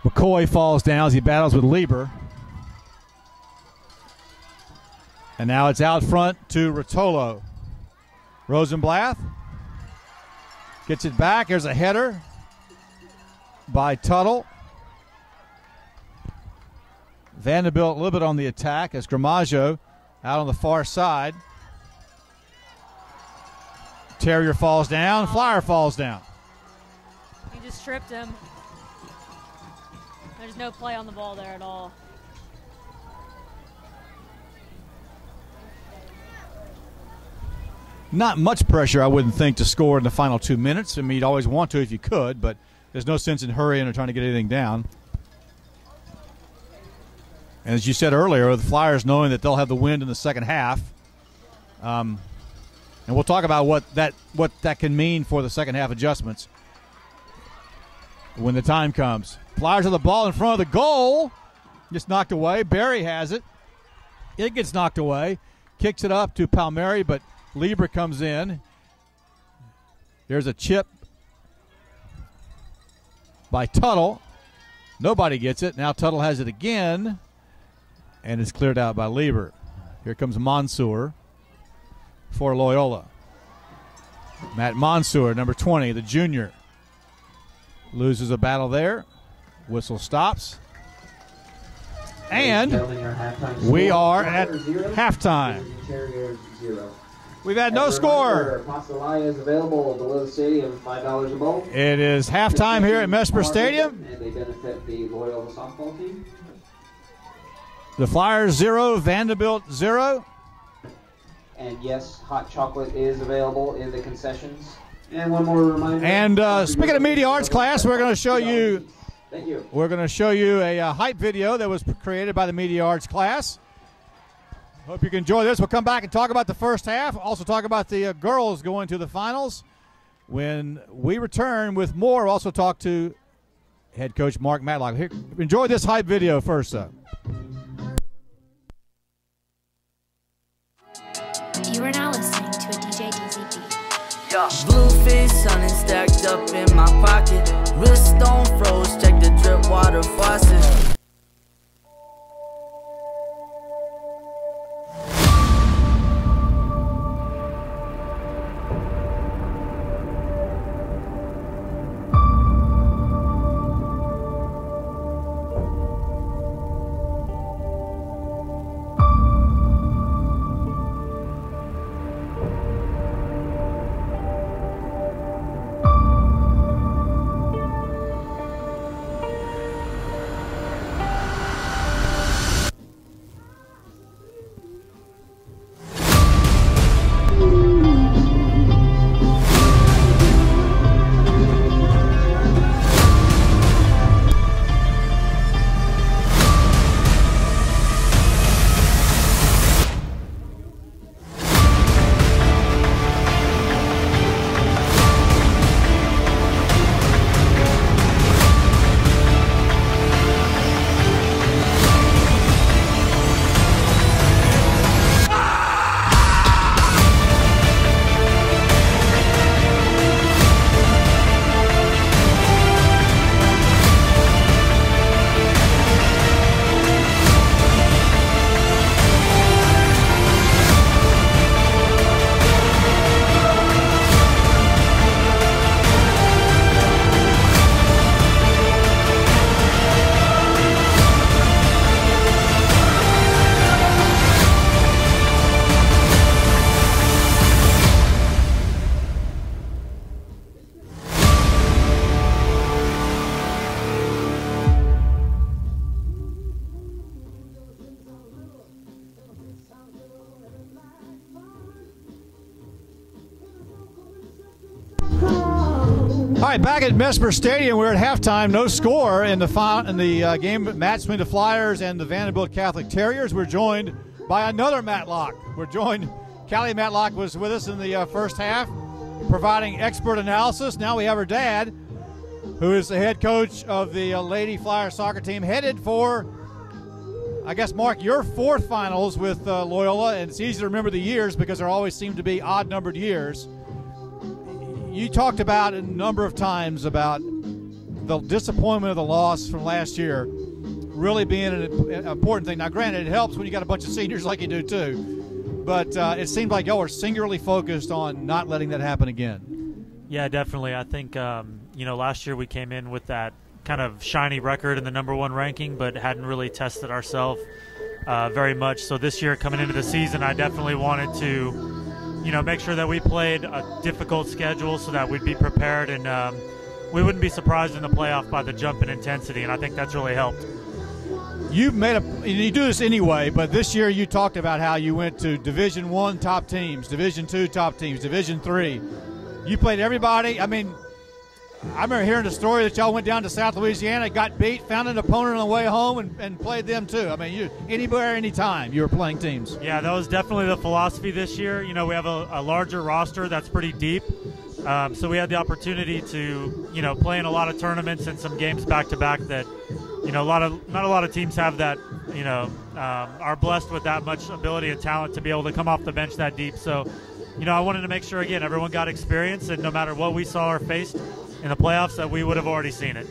S2: McCoy falls down as he battles with Lieber. And now it's out front to Rotolo. Rosenblatt gets it back. There's a header by Tuttle. Vandebilt a little bit on the attack as Gramaggio out on the far side. Terrier falls down. Flyer falls down.
S3: He just tripped him. There's no play on the ball there at all.
S2: Not much pressure, I wouldn't think, to score in the final 2 minutes. I mean, you'd always want to if you could, but there's no sense in hurrying or trying to get anything down. And as you said earlier, the Flyers knowing that they'll have the wind in the second half. And we'll talk about what that can mean for the second half adjustments when the time comes. Flyers have the ball in front of the goal. Just knocked away. Barry has it. It gets knocked away. Kicks it up to Palmieri, but Lieber comes in. There's a chip by Tuttle. Nobody gets it. Now Tuttle has it again, and it's cleared out by Lieber. Here comes Mansour for Loyola. Matt Mansour, number 20, the junior, loses a battle there. Whistle stops. And we are at halftime. We've had no score.
S1: Pastelaia is available below the stadium, $5 a bowl.
S2: It is halftime here at Mesmer Stadium.
S1: And they benefit the Loyola softball team.
S2: The Flyers 0, Vandebilt 0.
S1: And yes, hot chocolate is available in the concessions. And one more reminder.
S2: And speaking of media arts class, we're going to show you.
S1: Thank you.
S2: We're going to show you a hype video that was created by the media arts class. Hope you can enjoy this. We'll come back and talk about the first half. Also talk about the girls going to the finals. When we return with more, we'll also talk to head coach Mark Matlock. Here, enjoy this hype video first, though.
S4: You are now listening to a DJ DZP.
S5: Bluefish sunning stacked up in my pocket. Wrist stone froze, check the drip water faucet.
S2: All right, back at Mesmer Stadium, we're at halftime. No score in the game match between the Flyers and the Vandebilt Catholic Terriers. We're joined by another Matlock. Callie Matlock was with us in the first half, providing expert analysis. Now we have her dad, who is the head coach of the Lady Flyer soccer team, headed for, I guess, Mark, your fourth finals with Loyola, and it's easy to remember the years because there always seem to be odd-numbered years. You talked about a number of times about the disappointment of the loss from last year really being an important thing. Now, granted, it helps when you got a bunch of seniors like you do too, but it seemed like y'all were singularly focused on not letting that happen again.
S6: Yeah, definitely. I think last year we came in with that kind of shiny record in the #1 ranking, but hadn't really tested ourselves very much. So this year, coming into the season, I definitely wanted to make sure that we played a difficult schedule so that we'd be prepared and we wouldn't be surprised in the playoff by the jump in intensity, and I think that's really helped.
S2: You do this anyway, but this year you talked about how you went to Division I top teams, Division II top teams, Division III. You played everybody. I mean, I remember hearing the story that y'all went down to South Louisiana, got beat, found an opponent on the way home, and played them too. I mean, you anywhere, anytime you were playing teams.
S6: Yeah, that was definitely the philosophy this year. We have a larger roster that's pretty deep, so we had the opportunity to play in a lot of tournaments and some games back to back that not a lot of teams have that. Are blessed with that much ability and talent to be able to come off the bench that deep. So, I wanted to make sure again everyone got experience, and no matter what we saw or faced in the playoffs, that we would have already seen it.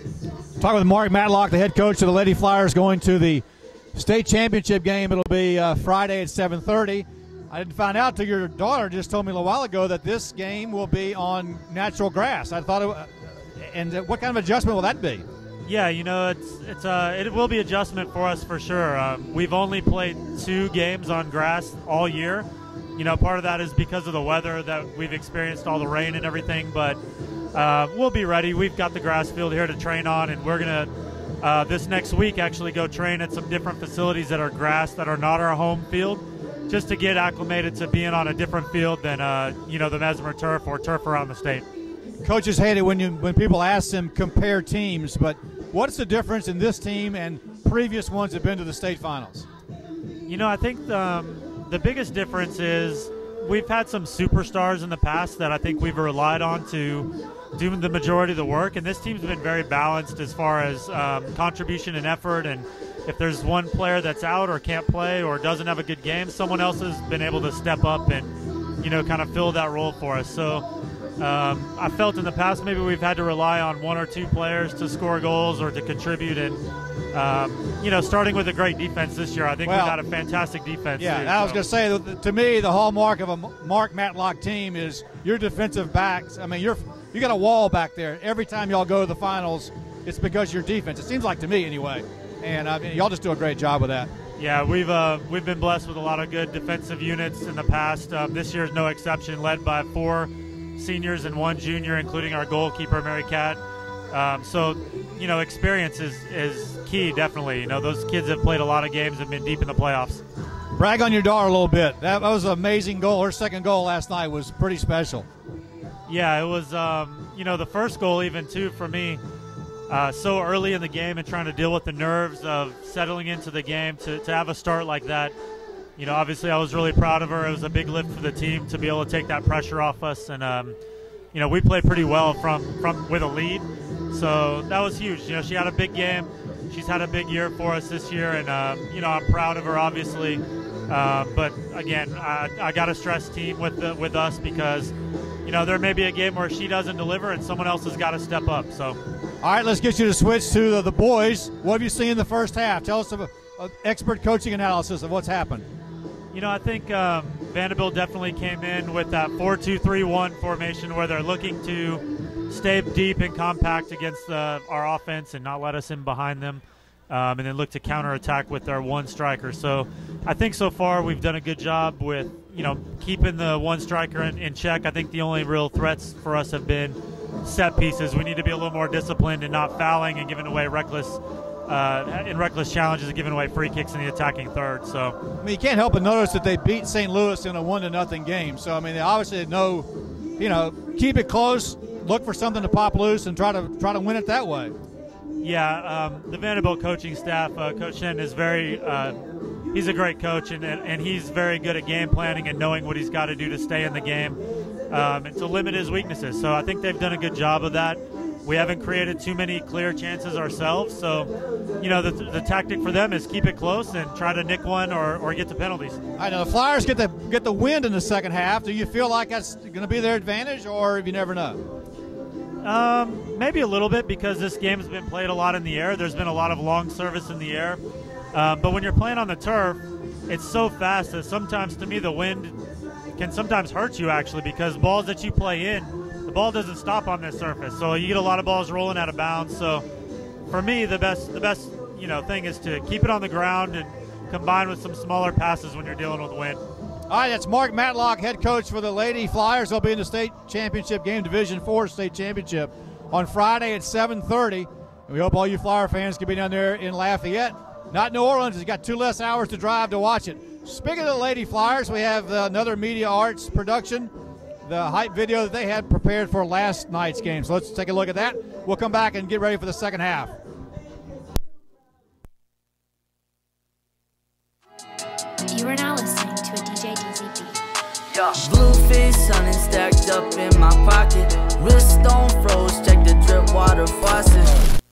S2: Talking with Mark Matlock, the head coach of the Lady Flyers, going to the state championship game. It'll be Friday at 7:30. I didn't find out till your daughter just told me a little while ago that this game will be on natural grass. I thought and what kind of adjustment will that be?
S6: Yeah, it will be adjustment for us for sure. We've only played 2 games on grass all year. Part of that is because of the weather that we've experienced, all the rain and everything, but we'll be ready. We've got the grass field here to train on, and we're going to, this next week, actually go train at some different facilities that are grass that are not our home field, just to get acclimated to being on a different field than, the Mesmer turf or turf around the state.
S2: coaches hate it when people ask them compare teams, but what's the difference in this team and previous ones that have been to the state finals?
S6: You know, I think the biggest difference is we've had some superstars in the past that I think we've relied on to do the majority of the work, and this team's been very balanced as far as contribution and effort, and if there's one player that's out or can't play or doesn't have a good game, someone else has been able to step up and, you know, kind of fill that role for us. So I felt in the past maybe we've had to rely on one or two players to score goals or to contribute, and you know, starting with a great defense this year, I think we've got a fantastic defense.
S2: Yeah,
S6: too,
S2: I was going to say, to me, the hallmark of a Mark Matlock team is your defensive backs. I mean, you got a wall back there. Every time y'all go to the finals, it's because of your defense. It seems like to me, anyway. And I mean, y'all just do a great job with that.
S6: Yeah, we've been blessed with a lot of good defensive units in the past. This year is no exception, led by 4 seniors and 1 junior, including our goalkeeper, Mary Cat. So, you know, experience is key, definitely. You know, those kids have played a lot of games and been deep in the playoffs.
S2: Brag on your daughter a little bit. That was an amazing goal. Her second goal last night was pretty special.
S6: Yeah, it was, you know, the first goal even, too, for me, so early in the game and trying to deal with the nerves of settling into the game to have a start like that. You know, obviously I was really proud of her. It was a big lift for the team to be able to take that pressure off us. And, you know, we played pretty well from with a lead. So that was huge. You know, she had a big game. She's had a big year for us this year. And, you know, I'm proud of her, obviously. But, again, I got to stress team with us because, you know, there may be a game where she doesn't deliver and someone else has got to step up. So,
S2: all right, let's get you to switch to the boys. What have you seen in the first half? Tell us an expert coaching analysis of what's happened.
S6: You know, I think Vandebilt definitely came in with that 4-2-3-1 formation where they're looking to stay deep and compact against our offense and not let us in behind them, and then look to counterattack with our one striker. So I think so far we've done a good job with, you know, keeping the one striker in check. I think the only real threats for us have been set pieces. We need to be a little more disciplined and not fouling and giving away reckless challenges and giving away free kicks in the attacking third. So,
S2: I mean, you can't help but notice that they beat St. Louis in a 1-0 game. So, I mean, they obviously know, you know, keep it close, look for something to pop loose, and try to win it that way.
S6: Yeah, the Vandebilt coaching staff, Coach Shen is he's a great coach, and he's very good at game planning and knowing what he's got to do to stay in the game and to limit his weaknesses. So I think they've done a good job of that. We haven't created too many clear chances ourselves, so, you know, the tactic for them is keep it close and try to nick one or get to penalties.
S2: I know the Flyers get the wind in the second half. Do you feel like that's going to be their advantage, or you never know?
S6: Maybe a little bit, because this game has been played a lot in the air. There's been a lot of long service in the air, but when you're playing on the turf, it's so fast that sometimes, to me, the wind can sometimes hurt you, actually, because balls that you play in, the ball doesn't stop on this surface, so you get a lot of balls rolling out of bounds. So for me, the best you know, thing is to keep it on the ground and combine with some smaller passes when you're dealing with wind.
S2: All right, that's Mark Matlock, head coach for the Lady Flyers. They'll be in the state championship game, Division IV state championship, on Friday at 7:30. And we hope all you Flyer fans can be down there in Lafayette. Not New Orleans. It's got 2 less hours to drive to watch it. Speaking of the Lady Flyers, we have another Media Arts production, the hype video that they had prepared for last night's game. So let's take a look at that. We'll come back and get ready for the second half.
S4: You are now listening to a DJ DZP.
S5: Bluefish, sunning stacked up in my pocket. Wrist on froze, check the drip water faucet.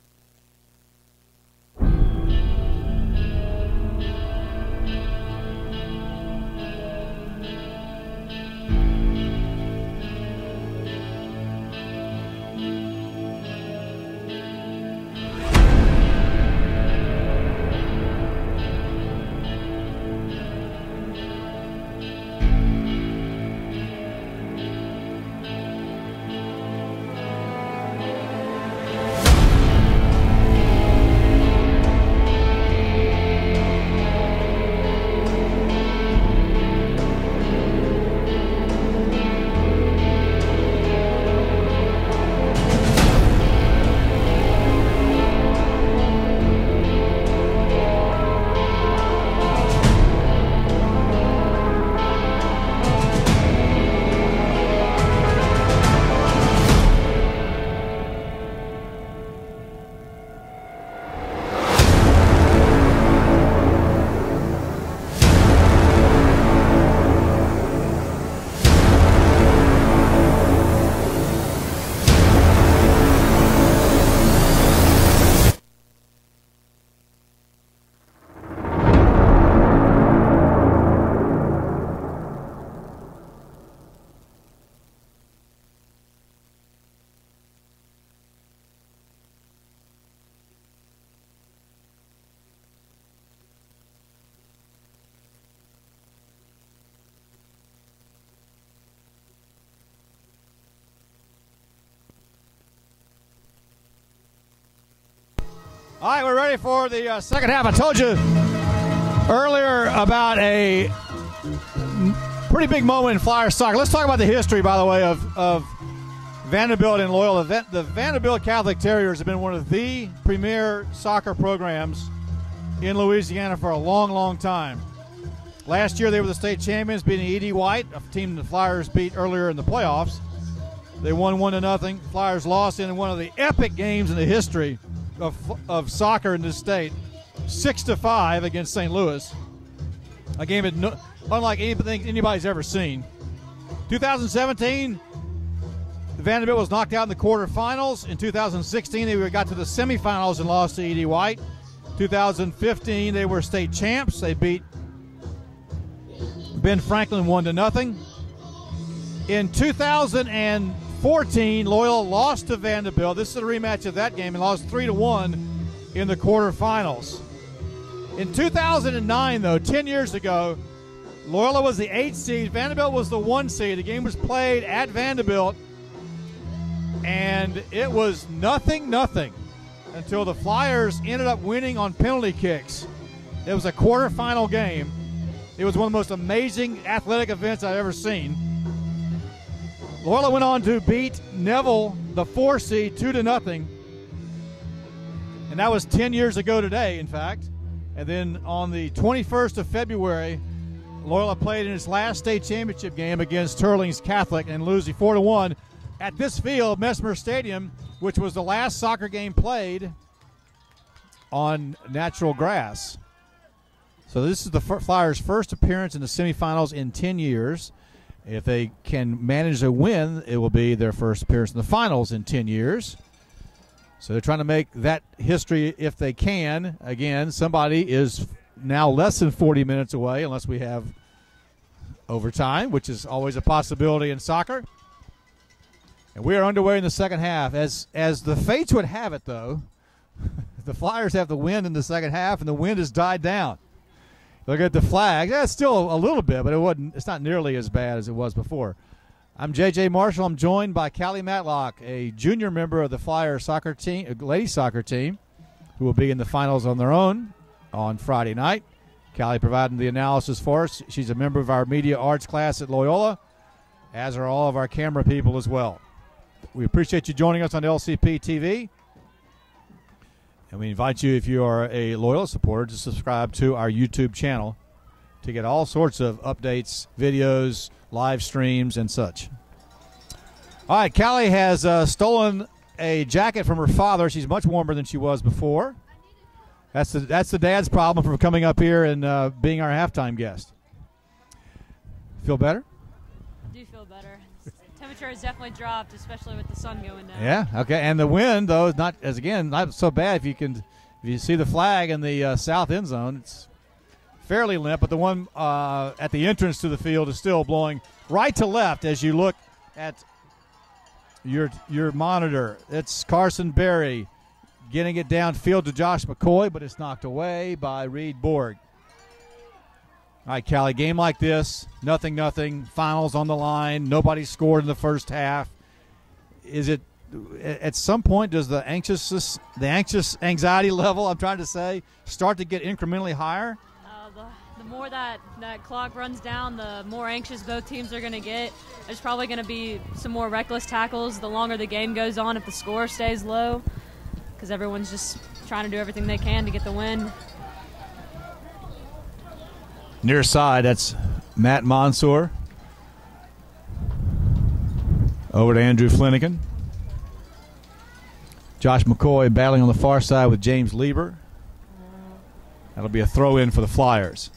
S2: All right, we're ready for the second half. I told you earlier about a pretty big moment in Flyer soccer. Let's talk about the history, by the way, of Vandebilt and Loyola. The Vandebilt Catholic Terriers have been one of the premier soccer programs in Louisiana for a long, long time. Last year they were the state champions, beating E.D. White, a team the Flyers beat earlier in the playoffs. They won 1-0. Flyers lost in one of the epic games in the history of soccer in this state, 6-5 against St. Louis. A game unlike anything anybody's ever seen. 2017, Vandebilt was knocked out in the quarterfinals. In 2016, they got to the semifinals and lost to E.D. White. 2015, they were state champs. They beat Ben Franklin 1-0. In 2014, Loyola lost to Vandebilt. This is a rematch of that game and lost 3-1 in the quarterfinals. In 2009, though, 10 years ago, Loyola was the 8th seed. Vandebilt was the 1 seed. The game was played at Vandebilt, and it was 0-0 until the Flyers ended up winning on penalty kicks. It was a quarterfinal game. It was one of the most amazing athletic events I've ever seen. Loyola went on to beat Neville, the 4 seed, 2-0. And that was 10 years ago today, in fact. And then on the 21st of February, Loyola played in its last state championship game against Turlings Catholic and losing 4-1 at this field, Mesmer Stadium, which was the last soccer game played on natural grass. So this is the Flyers' first appearance in the semifinals in 10 years. If they can manage a win, it will be their first appearance in the finals in 10 years. So they're trying to make that history if they can. Again, somebody is now less than 40 minutes away, unless we have overtime, which is always a possibility in soccer. And we are underway in the second half. As the fates would have it, though, the Flyers have the wind in the second half, and the wind has died down. Look at the flag. Yeah, it's still a little bit, but it's not nearly as bad as it was before. I'm J.J. Marshall. I'm joined by Callie Matlock, a junior member of the Flyer soccer team, ladies soccer team, who will be in the finals on their own on Friday night. Callie providing the analysis for us. She's a member of our media arts class at Loyola, as are all of our camera people as well. We appreciate you joining us on LCP TV. And we invite you, if you are a Loyola supporter, to subscribe to our YouTube channel to get all sorts of updates, videos, live streams, and such. All right, Callie has stolen a jacket from her father. She's much warmer than she was before. That's the dad's problem for coming up here and being our halftime guest. Feel better?
S3: I do feel better. Temperature has definitely dropped, especially with the sun going down.
S2: Yeah, okay. And the wind, though, is not so bad. If you see the flag in the south end zone, it's fairly limp, but the one at the entrance to the field is still blowing right to left as you look at your monitor. It's Carson Berry getting it downfield to Josh McCoy, but it's knocked away by Reed Borg. All right, Callie, game like this, 0-0, finals on the line, nobody scored in the first half. Is it at some point, does the anxiety level, I'm trying to say, start to get incrementally higher?
S3: The more that clock runs down, the more anxious both teams are going to get. There's probably going to be some more reckless tackles the longer the game goes on if the score stays low, because everyone's just trying to do everything they can to get the win.
S2: Near side, that's Matt Mansour. Over to Andrew Flanagan. Josh McCoy battling on the far side with James Lieber. That'll be a throw-in for the Flyers.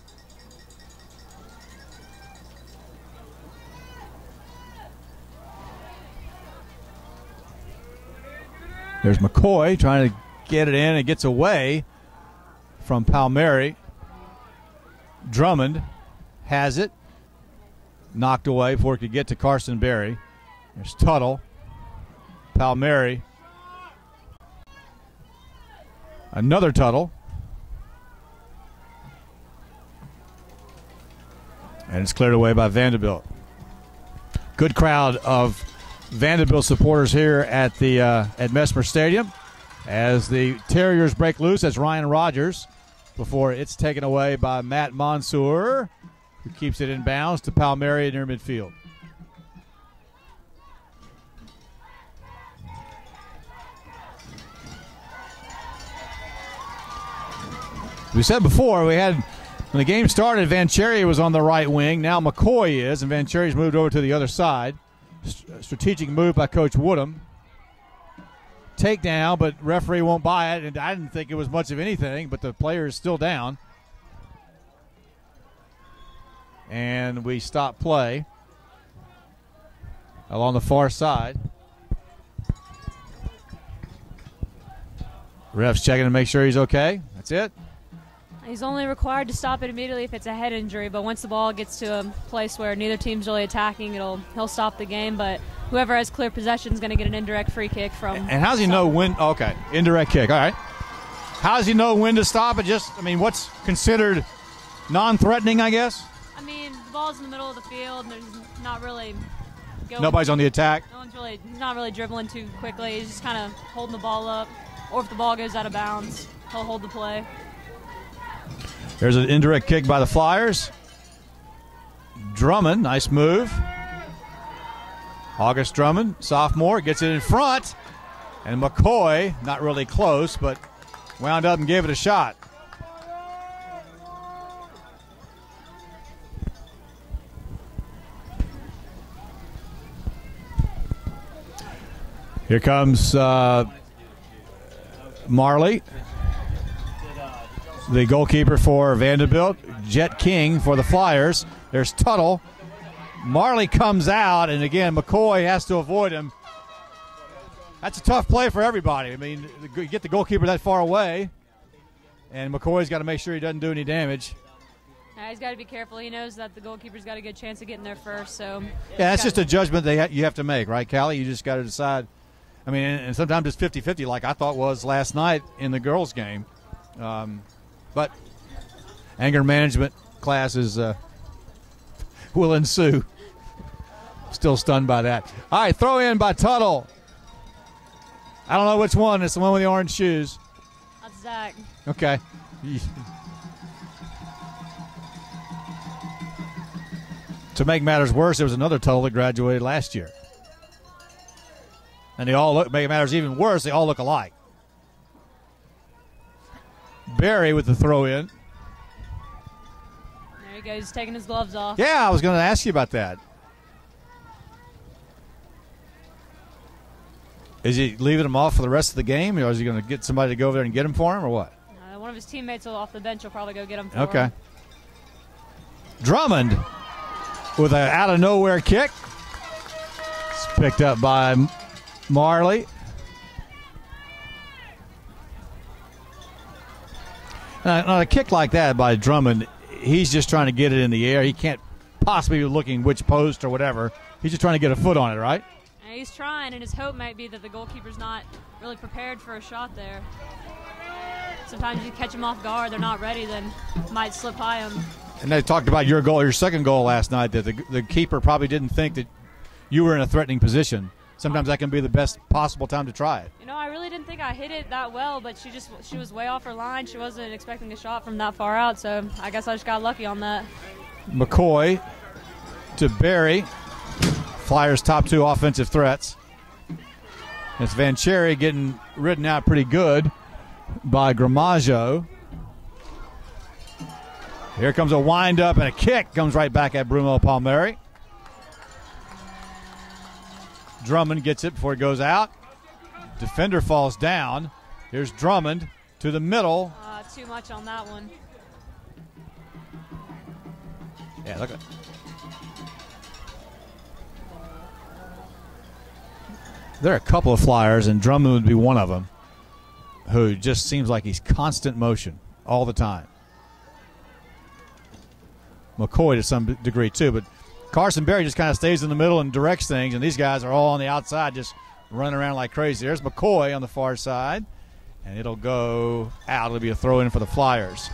S2: There's McCoy trying to get it in. It gets away from Palmieri. Drummond has it. Knocked away before it could get to Carson Berry. There's Tuttle. Palmieri. Another Tuttle. And it's cleared away by Vandebilt. Good crowd of Vandebilt supporters here at the at Mesmer Stadium. As the Terriers break loose, that's Ryan Rogers before it's taken away by Matt Mansour, who keeps it in bounds to Palmieri near midfield. We said before, when the game started, Vanchery was on the right wing. Now McCoy is, and Vanchery's moved over to the other side. Strategic move by Coach Woodham. Takedown, but referee won't buy it, and I didn't think it was much of anything, but the player is still down. And we stop play along the far side. Ref's checking to make sure he's okay. That's it.
S3: He's only required to stop it immediately if it's a head injury, but once the ball gets to a place where neither team's really attacking, he'll stop the game, but whoever has clear possession is going to get an indirect free kick from.
S2: And how does he know when? Okay, indirect kick. All right. How does he know when to stop it? What's considered non-threatening, I guess?
S3: The ball's in the middle of the field, and there's not really going.
S2: Nobody's on the attack?
S3: He's not really dribbling too quickly. He's just kind of holding the ball up, or if the ball goes out of bounds, he'll hold the play.
S2: There's an indirect kick by the Flyers. Drummond, nice move. August Drummond, sophomore, gets it in front. And McCoy, not really close, but wound up and gave it a shot. Here comes Marley, the goalkeeper for Vandebilt. Jet King for the Flyers. There's Tuttle. Marley comes out, and again, McCoy has to avoid him. That's a tough play for everybody. You get the goalkeeper that far away, and McCoy's got to make sure he doesn't do any damage.
S3: He's got to be careful. He knows that the goalkeeper's got a good chance of getting there first. So
S2: yeah, that's just a judgment you have to make, right, Callie? You just got to decide. And sometimes it's 50-50 like I thought was last night in the girls' game. But anger management classes will ensue. Still stunned by that. All right, throw in by Tuttle. I don't know which one. It's the one with the orange shoes.
S3: That's Zach.
S2: Okay. To make matters worse, there was another Tuttle that graduated last year. And they all make matters even worse, they all look alike. Barry with the throw in.
S3: There he goes, taking his gloves off.
S2: Yeah, I was going to ask you about that. Is he leaving him off for the rest of the game, or is he going to get somebody to go over there and get him for him, or what?
S3: One of his teammates off the bench will probably go get him for him.
S2: Okay. Drummond with an out-of-nowhere kick. It's picked up by Marley. Now, a kick like that by Drummond, he's just trying to get it in the air. He can't possibly be looking which post or whatever. He's just trying to get a foot on it, right?
S3: And he's trying, and his hope might be that the goalkeeper's not really prepared for a shot there. Sometimes you catch them off guard, they're not ready, then might slip by them.
S2: And they talked about your second goal last night, that the keeper probably didn't think that you were in a threatening position. Sometimes that can be the best possible time to try it.
S3: I really didn't think I hit it that well, but she was way off her line. She wasn't expecting a shot from that far out, so I guess I just got lucky on that.
S2: McCoy to Barry. Flyers' top two offensive threats. It's Vanchery getting ridden out pretty good by Gramaggio. Here comes a wind-up, and a kick comes right back at Bruno Palmieri. Drummond gets it before it goes out. Defender falls down. Here's Drummond to the middle.
S3: Too much on that one.
S2: Yeah, look at There are a couple of Flyers, and Drummond would be one of them, who just seems like he's constant motion all the time. McCoy to some degree too, but Carson Berry just kind of stays in the middle and directs things, and these guys are all on the outside just running around like crazy. There's McCoy on the far side, and it'll go out. It'll be a throw-in for the Flyers.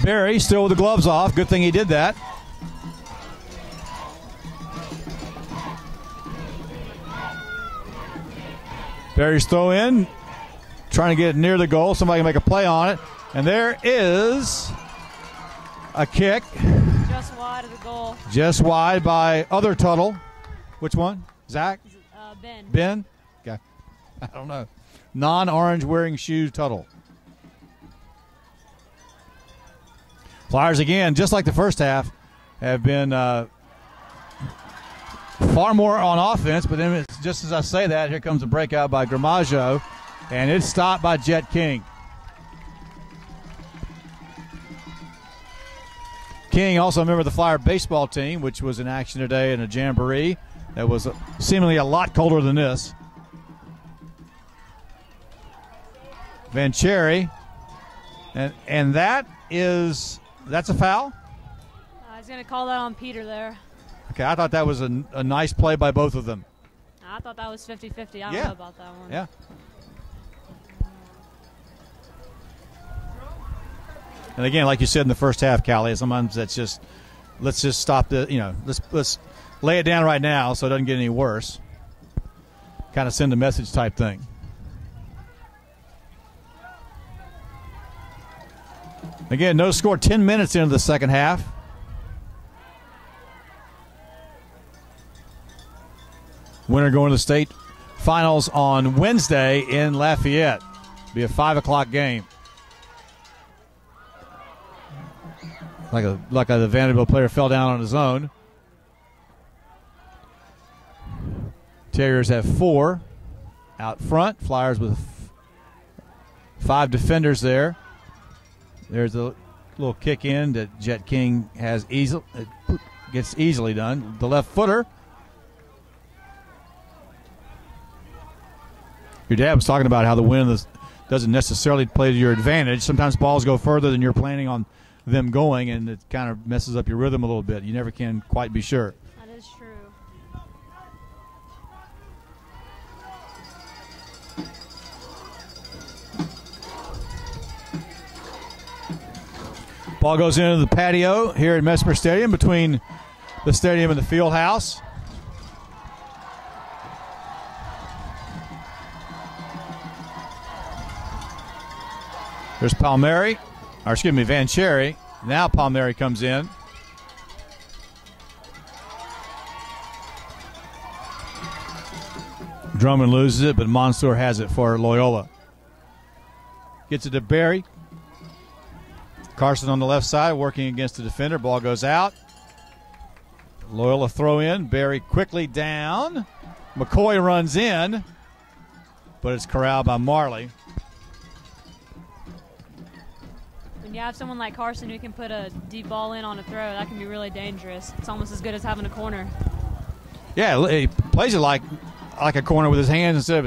S2: Berry still with the gloves off. Good thing he did that. Berry's throw in, trying to get it near the goal. Somebody can make a play on it. And there is a kick.
S3: Just wide of the goal.
S2: Just wide by other Tuttle. Which one? Zach?
S3: Ben.
S2: Ben? Okay. I don't know. Non-orange wearing shoe Tuttle. Flyers again, just like the first half, have been far more on offense, but then it's just as I say that, here comes a breakout by Gramaggio, and it's stopped by Jet King. King, also a member of the Flyer baseball team, which was in action today in a jamboree that was seemingly a lot colder than this. Vanchery, and that's a foul?
S3: He's going to call that on Peter there.
S2: Okay, I thought that was a nice play by both of them.
S3: I thought that was 50-50. I don't know about that one.
S2: Yeah. And again, like you said in the first half, Callie, sometimes that's just, let's just stop let's lay it down right now so it doesn't get any worse. Kind of send a message type thing. Again, no score 10 minutes into the second half. Winner going to the state finals on Wednesday in Lafayette. Be a 5 o'clock game. Like the Vandebilt player fell down on his own. Terriers have 4 out front. Flyers with 5 defenders there. There's a little kick in that Jet King has gets easily done. The left footer. Your dad was talking about how the wind doesn't necessarily play to your advantage. Sometimes balls go further than you're planning on them going, and it kind of messes up your rhythm a little bit. You never can quite be sure.
S3: That is true.
S2: Ball goes into the patio here at Mesmer Stadium between the stadium and the field house. There's Vanchery. Now Palmieri comes in. Drummond loses it, but Monsoor has it for Loyola. Gets it to Berry. Carson on the left side working against the defender. Ball goes out. Loyola throw in. Berry quickly down. McCoy runs in, but it's corralled by Marley.
S3: When you have someone like Carson who can put a deep ball in on a throw, that can be really dangerous. It's almost as good as having a corner. Yeah,
S2: he plays it like a corner with his hands instead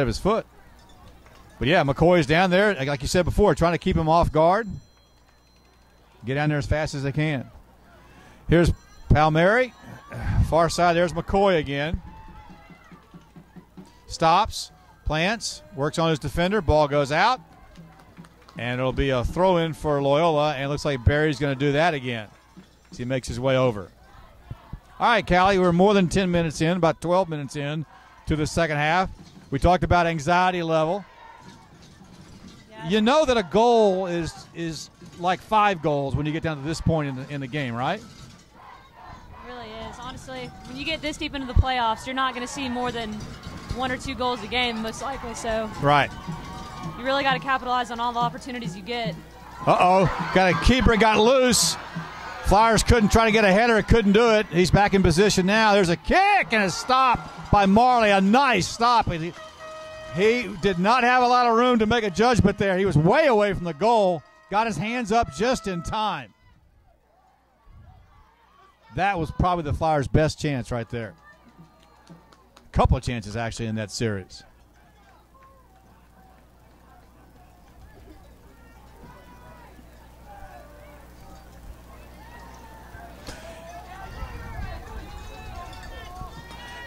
S2: of his foot. But yeah, McCoy's down there, like you said before, trying to keep him off guard. Get down there as fast as they can. Here's Palmieri. Far side, there's McCoy again. Stops, plants, works on his defender. Ball goes out. And it'll be a throw-in for Loyola, and it looks like Berry's going to do that again as he makes his way over. All right, Callie, we're more than 10 minutes in, about 12 minutes in to the second half. We talked about anxiety level. Yeah. You know that a goal is like 5 goals when you get down to this point in the game, right?
S3: It really is. Honestly, when you get this deep into the playoffs, you're not going to see more than 1 or 2 goals a game, most likely. So.
S2: Right.
S3: You really got to capitalize on all the opportunities you get.
S2: Got a keeper, got loose. Flyers couldn't try to get a header, couldn't do it. He's back in position now. There's a kick and a stop by Marley. A nice stop. He did not have a lot of room to make a judgment there. He was way away from the goal. Got his hands up just in time. That was probably the Flyers' best chance right there. A couple of chances, actually, in that series.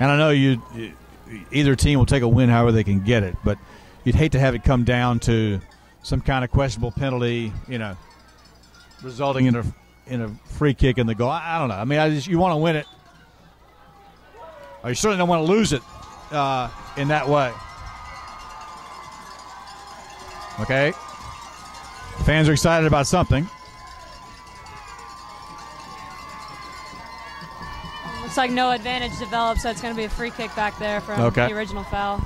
S2: And I know either team will take a win however they can get it, but you'd hate to have it come down to some kind of questionable penalty, resulting in a free kick in the goal. I don't know. I mean, you want to win it, or you certainly don't want to lose it in that way. Okay. Fans are excited about something.
S3: Looks like no advantage developed, so it's going to be a free kick back there from the original foul.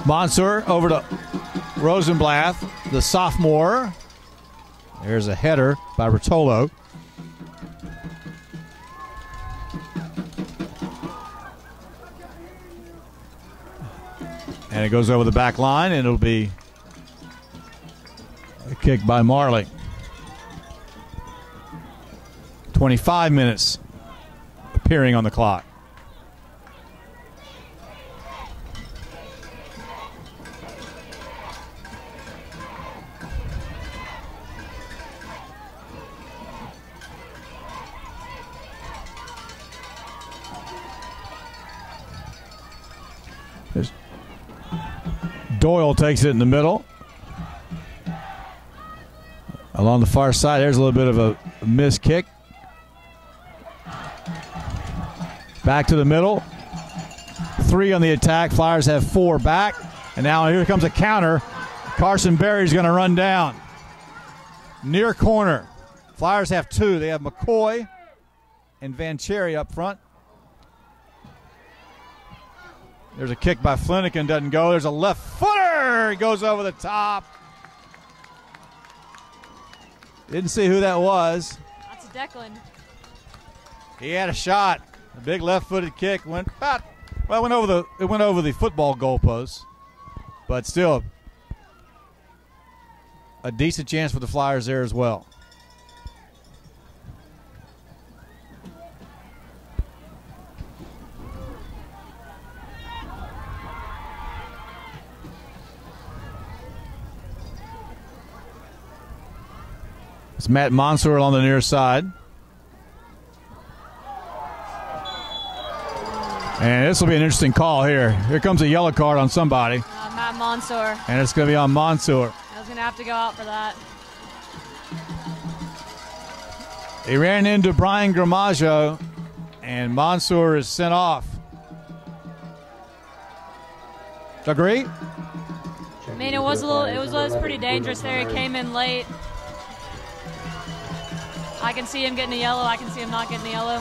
S2: Mansour over to Rosenblatt, the sophomore. There's a header by Rotolo. And it goes over the back line, and it'll be a kick by Marley. 25 minutes appearing on the clock. Doyle takes it in the middle. Along the far side, there's a little bit of a missed kick. Back to the middle. 3 on the attack. Flyers have 4 back. And now here comes a counter. Carson Berry's going to run down. Near corner. Flyers have 2. They have McCoy and Van Cherry up front. There's a kick by Flanagan, doesn't go. There's a left footer. He goes over the top. Didn't see who that was.
S3: That's Declan.
S2: He had a shot. A big left-footed kick went over the football goalpost, but still a decent chance for the Flyers there as well. It's Matt Mansour on the near side. And this will be an interesting call here. Here comes a yellow card on somebody.
S3: Matt Mansour.
S2: And it's going to be on Mansour.
S3: I was going to have to go out for that.
S2: He ran into Brian Gramaggio, and Mansour is sent off. Agree?
S3: I mean, it was pretty dangerous there. He came in late. I can see him getting a yellow. I can see him not getting a yellow.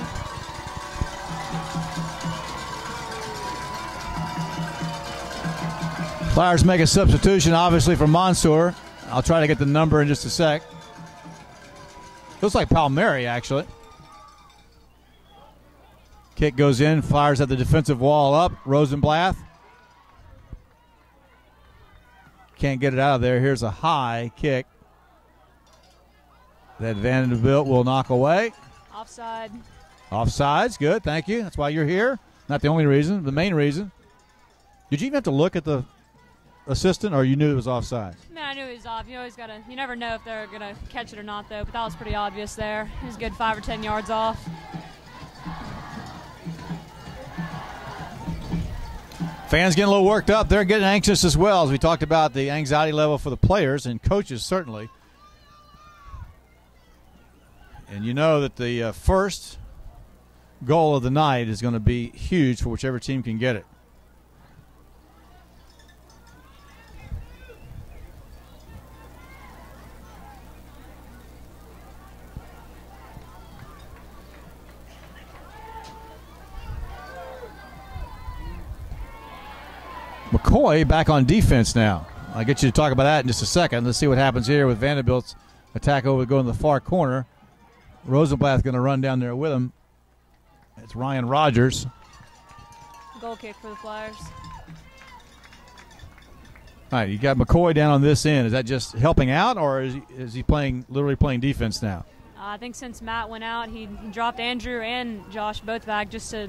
S2: Flyers make a substitution, obviously, for Mansour. I'll try to get the number in just a sec. Looks like Palmieri, actually. Kick goes in. Flyers have the defensive wall up. Rosenblatt. Can't get it out of there. Here's a high kick that Vandebilt will knock away.
S3: Offside.
S2: Offsides. Good. Thank you. That's why you're here. Not the only reason. The main reason. Did you even have to look at the assistant, or you knew it was offside?
S3: No, I knew it was off. You always gotta. You never know if they're gonna catch it or not, though. But that was pretty obvious there. He was a good 5 or 10 yards off.
S2: Fans getting a little worked up. They're getting anxious as well, as we talked about the anxiety level for the players and coaches certainly. And you know that the first goal of the night is going to be huge for whichever team can get it. McCoy back on defense now. I'll get you to talk about that in just a second. Let's see what happens here with Vanderbilt's attack over going to the far corner. Rosenblatt's going to run down there with him. It's Ryan Rogers.
S3: Goal kick for the Flyers.
S2: All right, you got McCoy down on this end. Is that just helping out, or is he literally playing defense now?
S3: I think since Matt went out, he dropped Andrew and Josh both back just to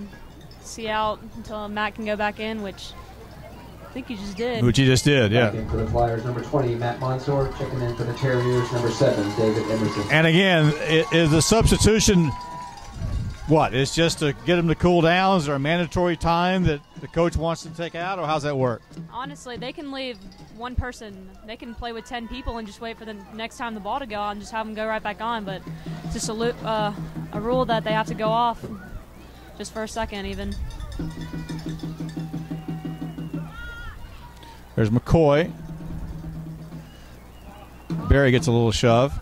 S3: see out until Matt can go back in, which I think he just did.
S2: Which he just did, yeah.
S1: Back in for the Flyers, number 20, Matt Mansour. Checking in for the Terriers, number 7, David Emerson.
S2: And again, is the substitution what? It's just to get them to cool down? Is there a mandatory time that the coach wants to take out, or how's that work?
S3: Honestly, they can leave one person. They can play with 10 people and just wait for the next time the ball to go on and just have them go right back on. But it's just a rule that they have to go off. just for a second even.
S2: There's McCoy. Barry gets a little shove.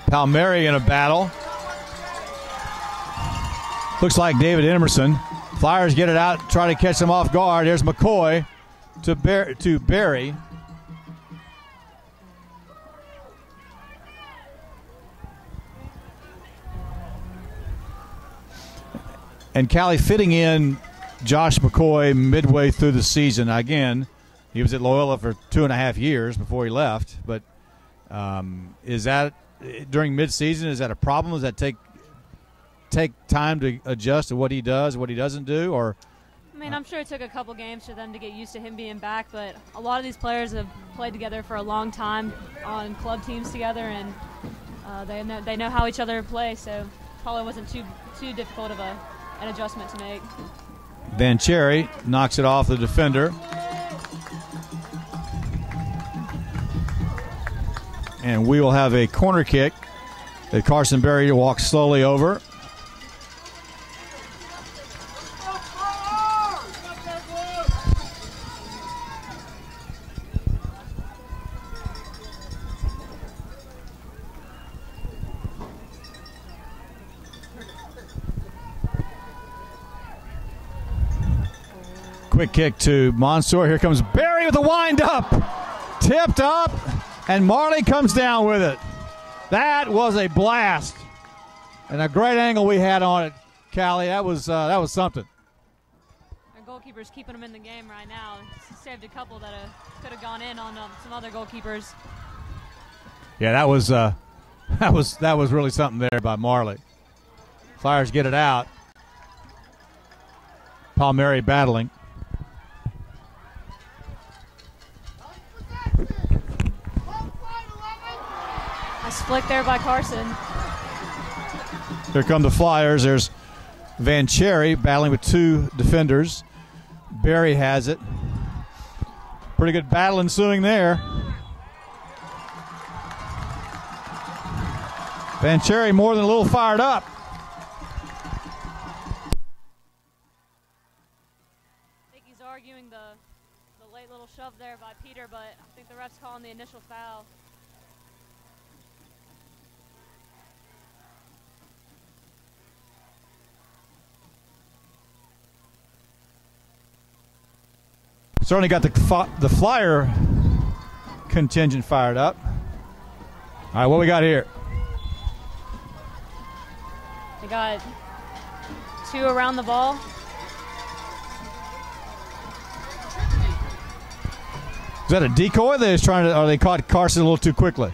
S2: Palmieri in a battle. Looks like David Emerson. Flyers get it out, try to catch him off guard. Here's McCoy to Barry. And Callie fitting in Josh McCoy midway through the season. Again, he was at Loyola for 2.5 years before he left. But is that during midseason? Is that a problem? Does that take time to adjust to what he does, what he doesn't do? Or
S3: I mean, I'm sure it took a couple games for them to get used to him being back. But a lot of these players have played together for a long time on club teams together, and they know how each other play. So probably wasn't too difficult of an adjustment to make.
S2: Vancherry knocks it off the defender. And we will have a corner kick that Carson Berry walks slowly over. Quick kick to Monsoor. Here comes Barry with a wind-up. Tipped up, and Marley comes down with it. That was a blast. And a great angle we had on it, Callie. That was something.
S3: Our goalkeeper's keeping them in the game right now. Saved a couple that could have gone in on some other goalkeepers.
S2: Yeah, that was really something there by Marley. Flyers get it out. Palmieri battling.
S3: Nice flick there by Carson.
S2: Here come the Flyers. There's Vancherry battling with two defenders. Barry has it. Pretty good battle ensuing there. Vancherry more than a little fired up.
S3: I think he's arguing the late little shove there by Peter, but I think the ref's calling the initial foul.
S2: Certainly got the Flyer contingent fired up. All right, what we got here?
S3: They got two around the ball.
S2: Is that a decoy? Are they caught Carson a little too quickly?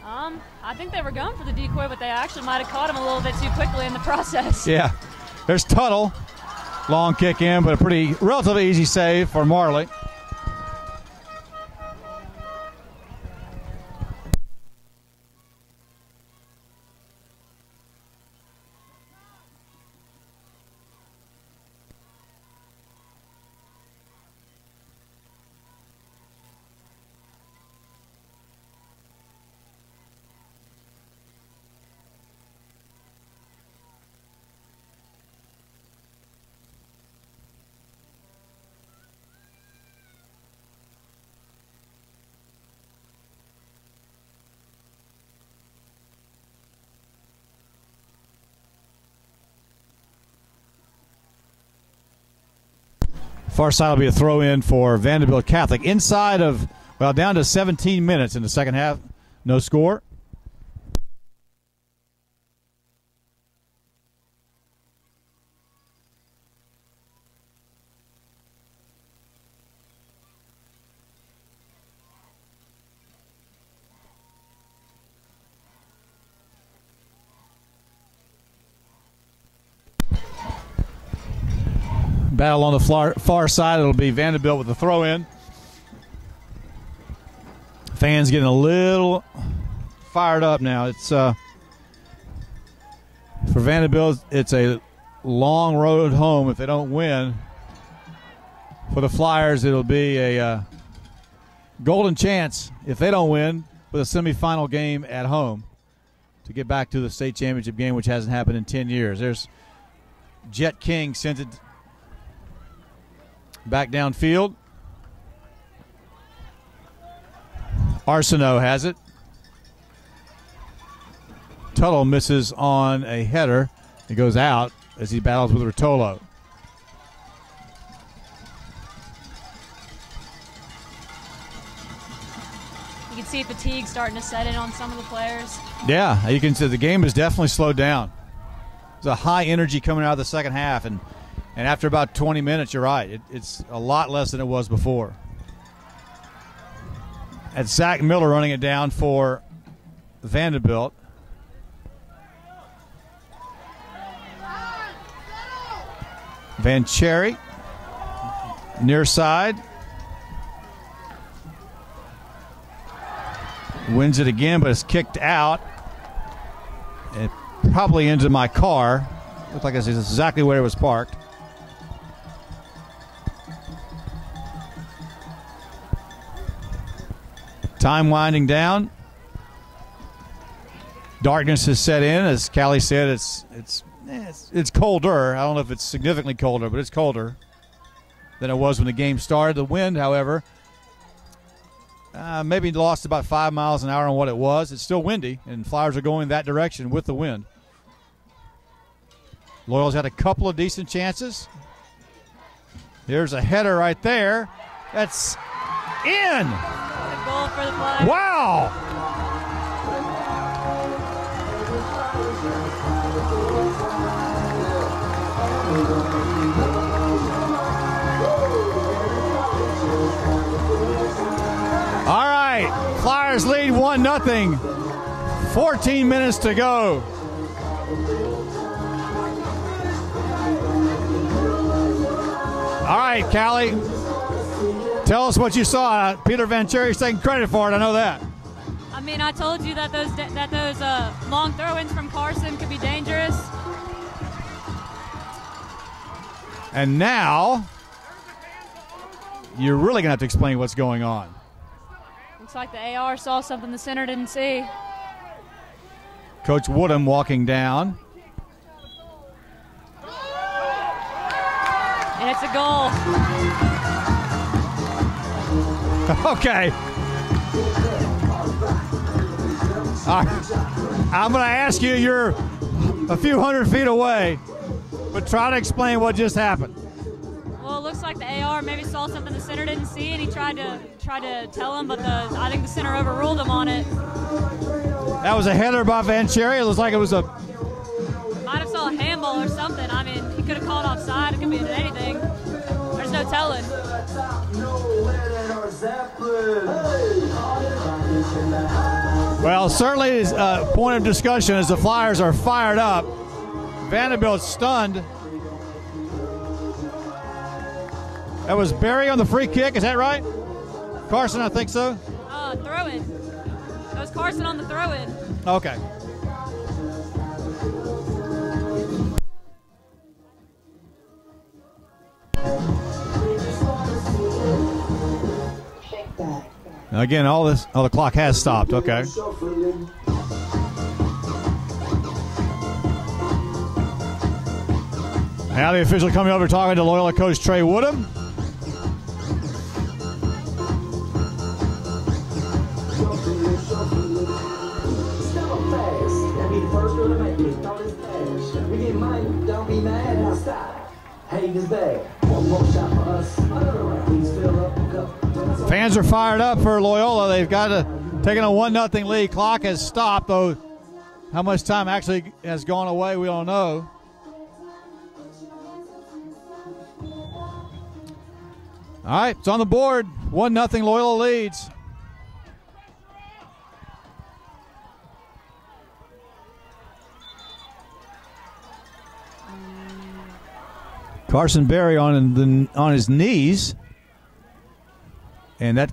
S3: I think they were going for the decoy, but they actually might have caught him a little bit too quickly in the process.
S2: Yeah. There's Tuttle. Long kick in, but a relatively easy save for Marley. Far side will be a throw in for Vandebilt Catholic. Down to 17 minutes in the second half. No score. Battle on the far side. It'll be Vandebilt with the throw in. Fans getting a little fired up now. It's for Vandebilt, it's a long road home if they don't win. For the Flyers, it'll be a golden chance, if they don't win, with a semifinal game at home to get back to the state championship game, which hasn't happened in 10 years. There's Jet King sent it back downfield. Arsenault has it. Tuttle misses on a header. He goes out as he battles with Rotolo.
S3: You can see fatigue starting to set in on some of the players.
S2: Yeah, you can see the game has definitely slowed down. There's a high energy coming out of the second half, and after about 20 minutes, you're right. It's a lot less than it was before. And Zach Miller running it down for Vandebilt. Van Cherry, near side. Wins it again, but it's kicked out. It probably into my car. Looks like it's exactly where it was parked. Time winding down. Darkness has set in, as Callie said. It's colder. I don't know if it's significantly colder, but it's colder than it was when the game started. The wind, however, maybe lost about 5 miles an hour on what it was. It's still windy, and Flyers are going that direction with the wind. Loyal's had a couple of decent chances. Here's a header right there. That's in.
S3: Good goal for the Flyers.
S2: Wow. All right, Flyers lead 1-0. 14 minutes to go. All right, Callie, tell us what you saw. Peter Van Cherry's taking credit for it. I know that.
S3: I mean, I told you that those long throw-ins from Carson could be dangerous.
S2: And now you're really going to have to explain what's going on.
S3: Looks like the AR saw something the center didn't see.
S2: Coach Woodham walking down.
S3: And it's a goal.
S2: Okay. All right. I'm going to ask you, you're a few hundred feet away, but try to explain what just happened.
S3: Well, it looks like the AR maybe saw something the center didn't see, and he tried to tell him, but I think the center overruled him on it.
S2: That was a header by Van Cherry. It looks like it was a...
S3: Might have saw a handball or something. I mean, he could have called offside. It could be anything. There's no telling.
S2: Well, certainly a point of discussion as the Flyers are fired up. Vanderbilt's stunned. That was Barry on the free kick, is that right? Carson, I think so.
S3: Throw-in. That was Carson on the throw-in.
S2: Okay. Now again, all the clock has stopped. Okay. Now the official coming over talking to Loyola coach Trey Woodham. Fans are fired up for Loyola. They've got taken a 1-0 lead. Clock has stopped, though how much time actually has gone away, we don't know. All right, it's on the board. 1-0 Loyola leads. Carson Berry on his knees. And that,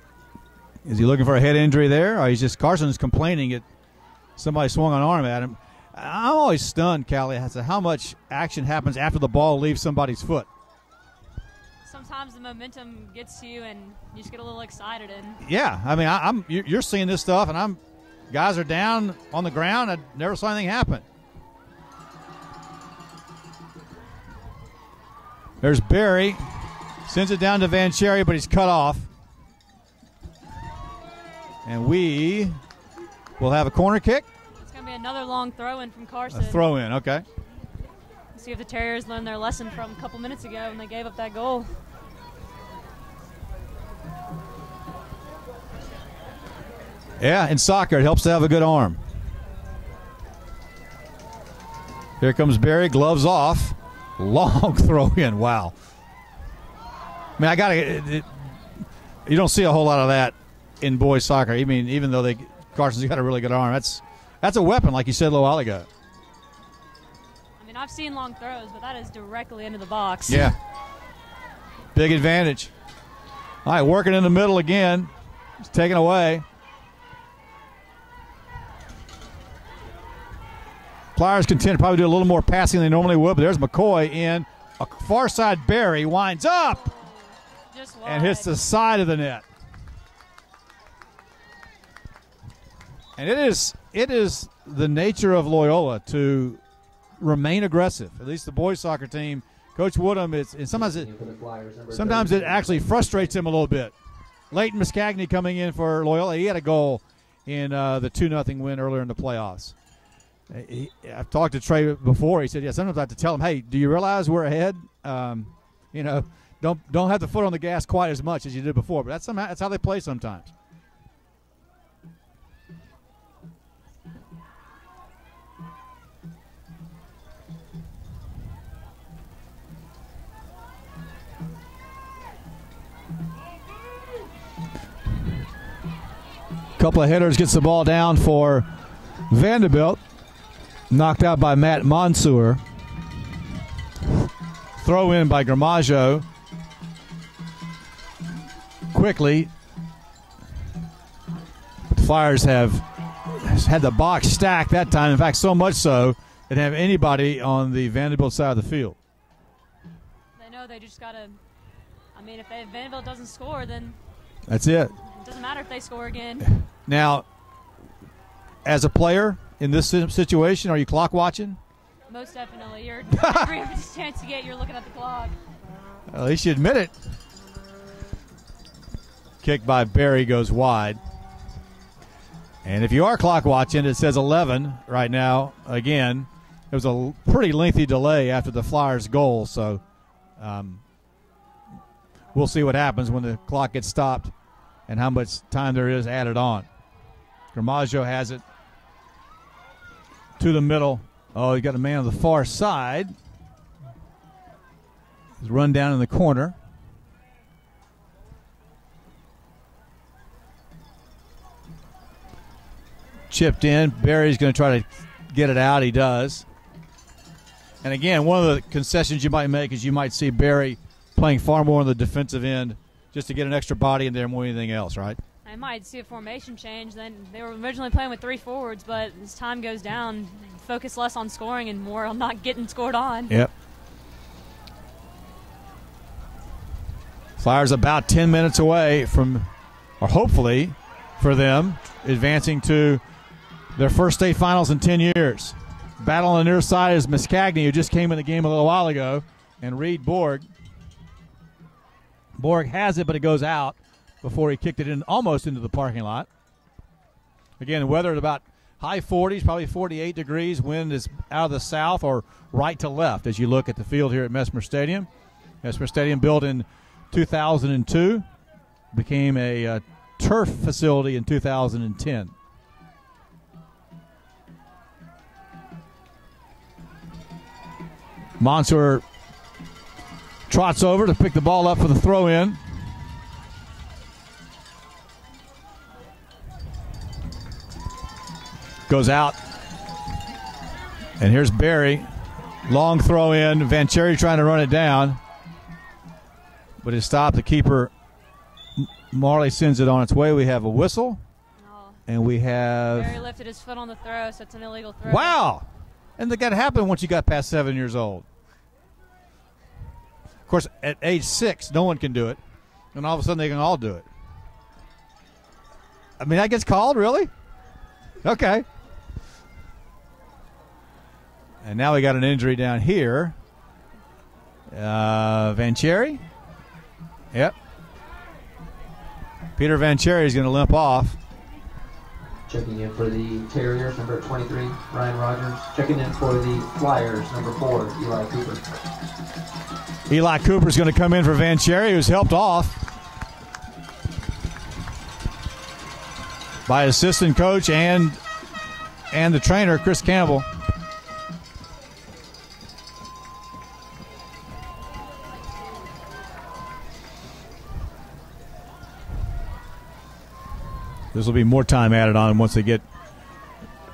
S2: is he looking for a head injury there? Or he's just, Carson's complaining that somebody swung an arm at him. I'm always stunned, Callie, as to how much action happens after the ball leaves somebody's foot.
S3: sometimes the momentum gets to you and you just get a little excited. And
S2: yeah, I mean, you're seeing this stuff, and guys are down on the ground. I never saw anything happen. There's Barry. Sends it down to Vancherry, but he's cut off. And we will have a corner kick.
S3: It's going to be another long throw-in from Carson.
S2: A throw-in, okay.
S3: Let's see if the Terriers learned their lesson from a couple minutes ago when they gave up that goal.
S2: Yeah, in soccer, it helps to have a good arm. Here comes Barry, gloves off. Long throw-in, wow. I mean, you don't see a whole lot of that in boys soccer. I mean, even though Carson's got a really good arm, that's a weapon, like you said a little while ago.
S3: I mean, I've seen long throws, but that is directly into the box.
S2: Yeah. Big advantage. All right, working in the middle again. It's taken away. Flyers contend to probably do a little more passing than they normally would, but there's McCoy in. A far side Barry winds up and hits the side of the net. And it is the nature of Loyola to remain aggressive. At least the boys soccer team, Coach Woodham, sometimes it actually frustrates him a little bit. Leighton Miscagni coming in for Loyola. He had a goal in the 2-0 win earlier in the playoffs. I've talked to Trey before. He said, yeah, sometimes I have to tell him, hey, do you realize we're ahead? Don't have the foot on the gas quite as much as you did before. But that's how they play sometimes. Couple of hitters gets the ball down for Vandebilt. Knocked out by Matt Mansour. Throw in by Gramajo. Quickly. The Flyers have had the box stacked that time. In fact, so much so they didn't have anybody on the Vandebilt side of the field.
S3: They know they just got to, I mean, if Vandebilt doesn't score, then
S2: that's it.
S3: It doesn't matter if they score again.
S2: Now, as a player in this situation, are you clock watching?
S3: Most definitely. You're every chance you get, you're looking at the clock.
S2: At least you admit it. Kick by Barry goes wide. And if you are clock watching, it says 11 right now. Again, it was a pretty lengthy delay after the Flyers' goal, so we'll see what happens when the clock gets stopped and how much time there is added on. Gramajo has it to the middle. Oh, you got a man on the far side. He's run down in the corner. Chipped in. Barry's going to try to get it out. He does. And again, one of the concessions you might make is you might see Barry playing far more on the defensive end just to get an extra body in there more than anything else, right?
S3: I might see a formation change. Then they were originally playing with 3 forwards, but as time goes down, focus less on scoring and more on not getting scored on.
S2: Yep. Flyers about 10 minutes away from, or hopefully for them, advancing to their first state finals in 10 years. Battle on the near side is Miscagni, who just came in the game a little while ago, and Reed Borg. Borg has it, but it goes out before he kicked it in almost into the parking lot. Again, weather at about high 40s, probably 48 degrees. Wind is out of the south or right to left as you look at the field here at Messmer Stadium. Messmer Stadium built in 2002, became a turf facility in 2010. Mansour trots over to pick the ball up for the throw-in. Goes out. And here's Barry. Long throw-in. Vancherry trying to run it down. But it's stopped. The keeper, Marley, sends it on its way. We have a whistle.
S3: Oh.
S2: And we have...
S3: Barry lifted his foot on the throw, so it's an illegal throw.
S2: Wow! And that got to happen once you got past 7 years old. course, at age 6, no one can do it, and all of a sudden they can all do it. I mean, that gets called, really? Okay. And now we got an injury down here. Vanchery? Yep. Peter Vanchery is going to limp off.
S1: Checking in for the Terriers, number 23, Ryan Rogers. Checking in for the Flyers, number 4, Eli Cooper.
S2: Eli Cooper is going to come in for Vanchery, who's helped off by assistant coach and the trainer, Chris Campbell. This will be more time added on once they get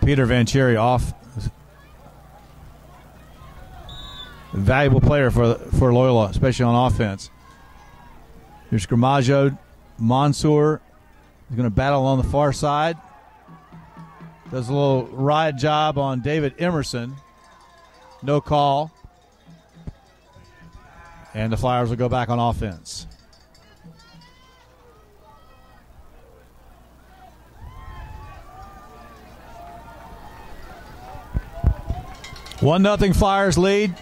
S2: Peter Vanchery off. A valuable player for Loyola, especially on offense. Here's Gramajo. Mansour is going to battle on the far side. Does a little ride job on David Emerson. No call. And the Flyers will go back on offense. 1-0 Flyers lead.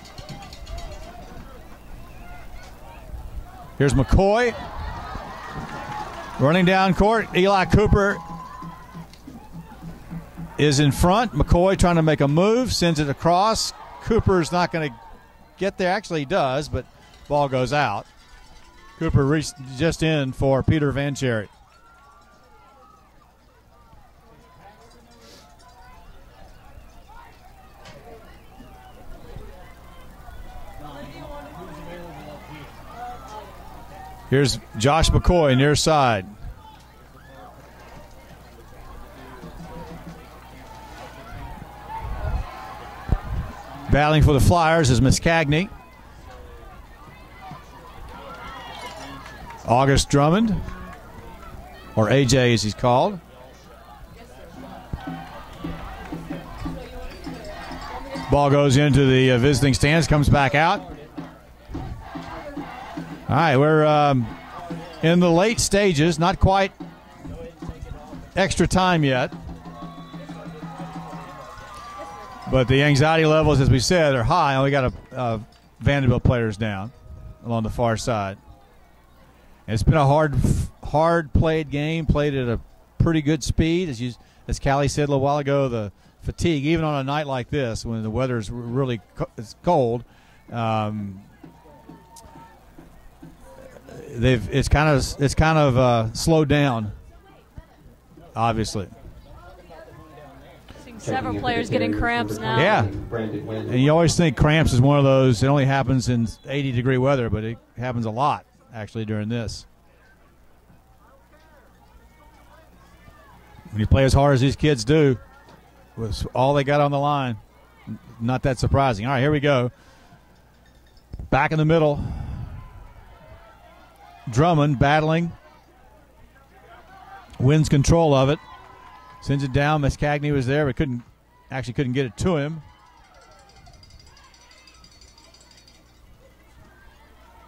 S2: Here's McCoy. Running down court. Eli Cooper is in front. McCoy trying to make a move. Sends it across. Cooper's not going to get there. Actually, he does, but ball goes out. Cooper reached just in for Peter Vanchery. Here's Josh McCoy near side. Battling for the Flyers is Miscagni. August Drummond, or AJ as he's called. Ball goes into the visiting stands, comes back out. All right, we're in the late stages, not quite extra time yet. But the anxiety levels, as we said, are high. And we got a Vandebilt players down along the far side. And it's been a hard played game, played at a pretty good speed. As Callie said a little while ago, the fatigue, even on a night like this when the weather is really cold, it's kind of slowed down, obviously.
S3: Seeing several players getting cramps now.
S2: Yeah, and you always think cramps is one of those. It only happens in 80-degree weather, but it happens a lot actually during this. When you play as hard as these kids do, with all they got on the line, not that surprising. All right, here we go. Back in the middle. Drummond battling. Wins control of it. Sends it down. Miscagni was there, but couldn't get it to him.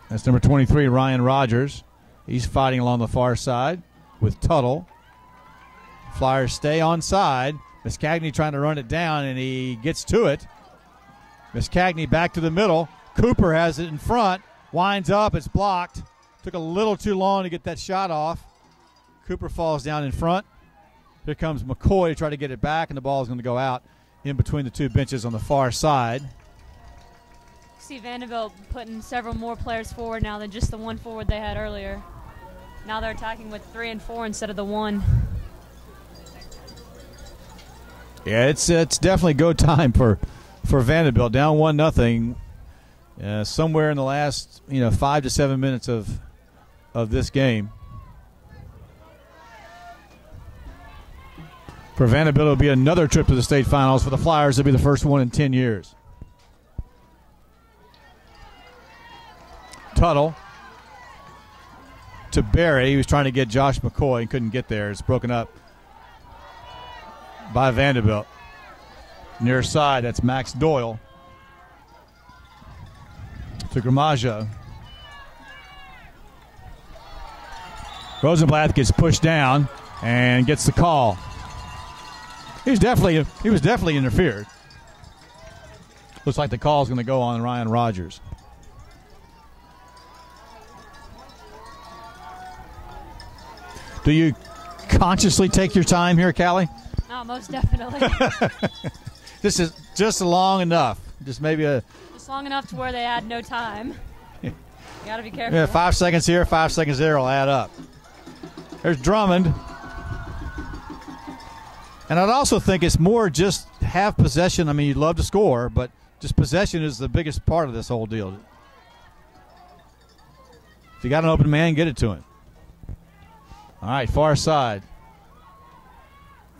S2: That's number 23, Ryan Rogers. He's fighting along the far side with Tuttle. Flyers stay on side. Miscagni trying to run it down, and he gets to it. Miscagni back to the middle. Cooper has it in front. Winds up. It's blocked. Took a little too long to get that shot off. Cooper falls down in front. Here comes McCoy to try to get it back, and the ball is going to go out in between the two benches on the far side.
S3: See Vandebilt putting several more players forward now than just the one forward they had earlier. Now they're attacking with 3 and 4 instead of the 1.
S2: Yeah, it's definitely go time for Vandebilt. Down 1-0. Somewhere in the last 5 to 7 minutes of this game. For Vandebilt, it'll be another trip to the state finals. For the Flyers, it'll be the first one in 10 years. Tuttle to Barry. He was trying to get Josh McCoy and couldn't get there. It's broken up by Vandebilt. Near side, that's Max Doyle. To Gramajo. Rosenblatt gets pushed down and gets the call. He was definitely interfered. Looks like the call is going to go on Ryan Rogers. Do you consciously take your time here, Callie?
S3: No, most definitely.
S2: This is just long enough. Just
S3: long enough to where they had no time. You got to be careful.
S2: Yeah, 5 seconds here, 5 seconds there will add up. There's Drummond. And I'd also think it's more just have possession. I mean, you'd love to score, but just possession is the biggest part of this whole deal. If you got an open man, get it to him. All right, far side.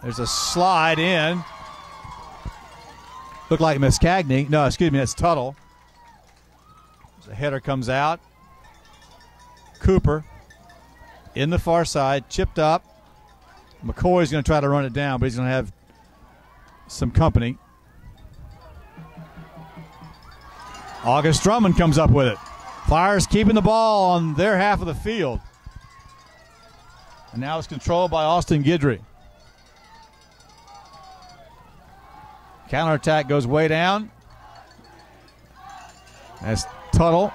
S2: There's a slide in. Looked like Miss Cagney. No, excuse me, that's Tuttle. The header comes out. Cooper in the far side, chipped up. McCoy's going to try to run it down, but he's going to have some company. August Drummond comes up with it. Flyers keeping the ball on their half of the field. And now it's controlled by Austin Guidry. Counterattack goes way down. That's Tuttle.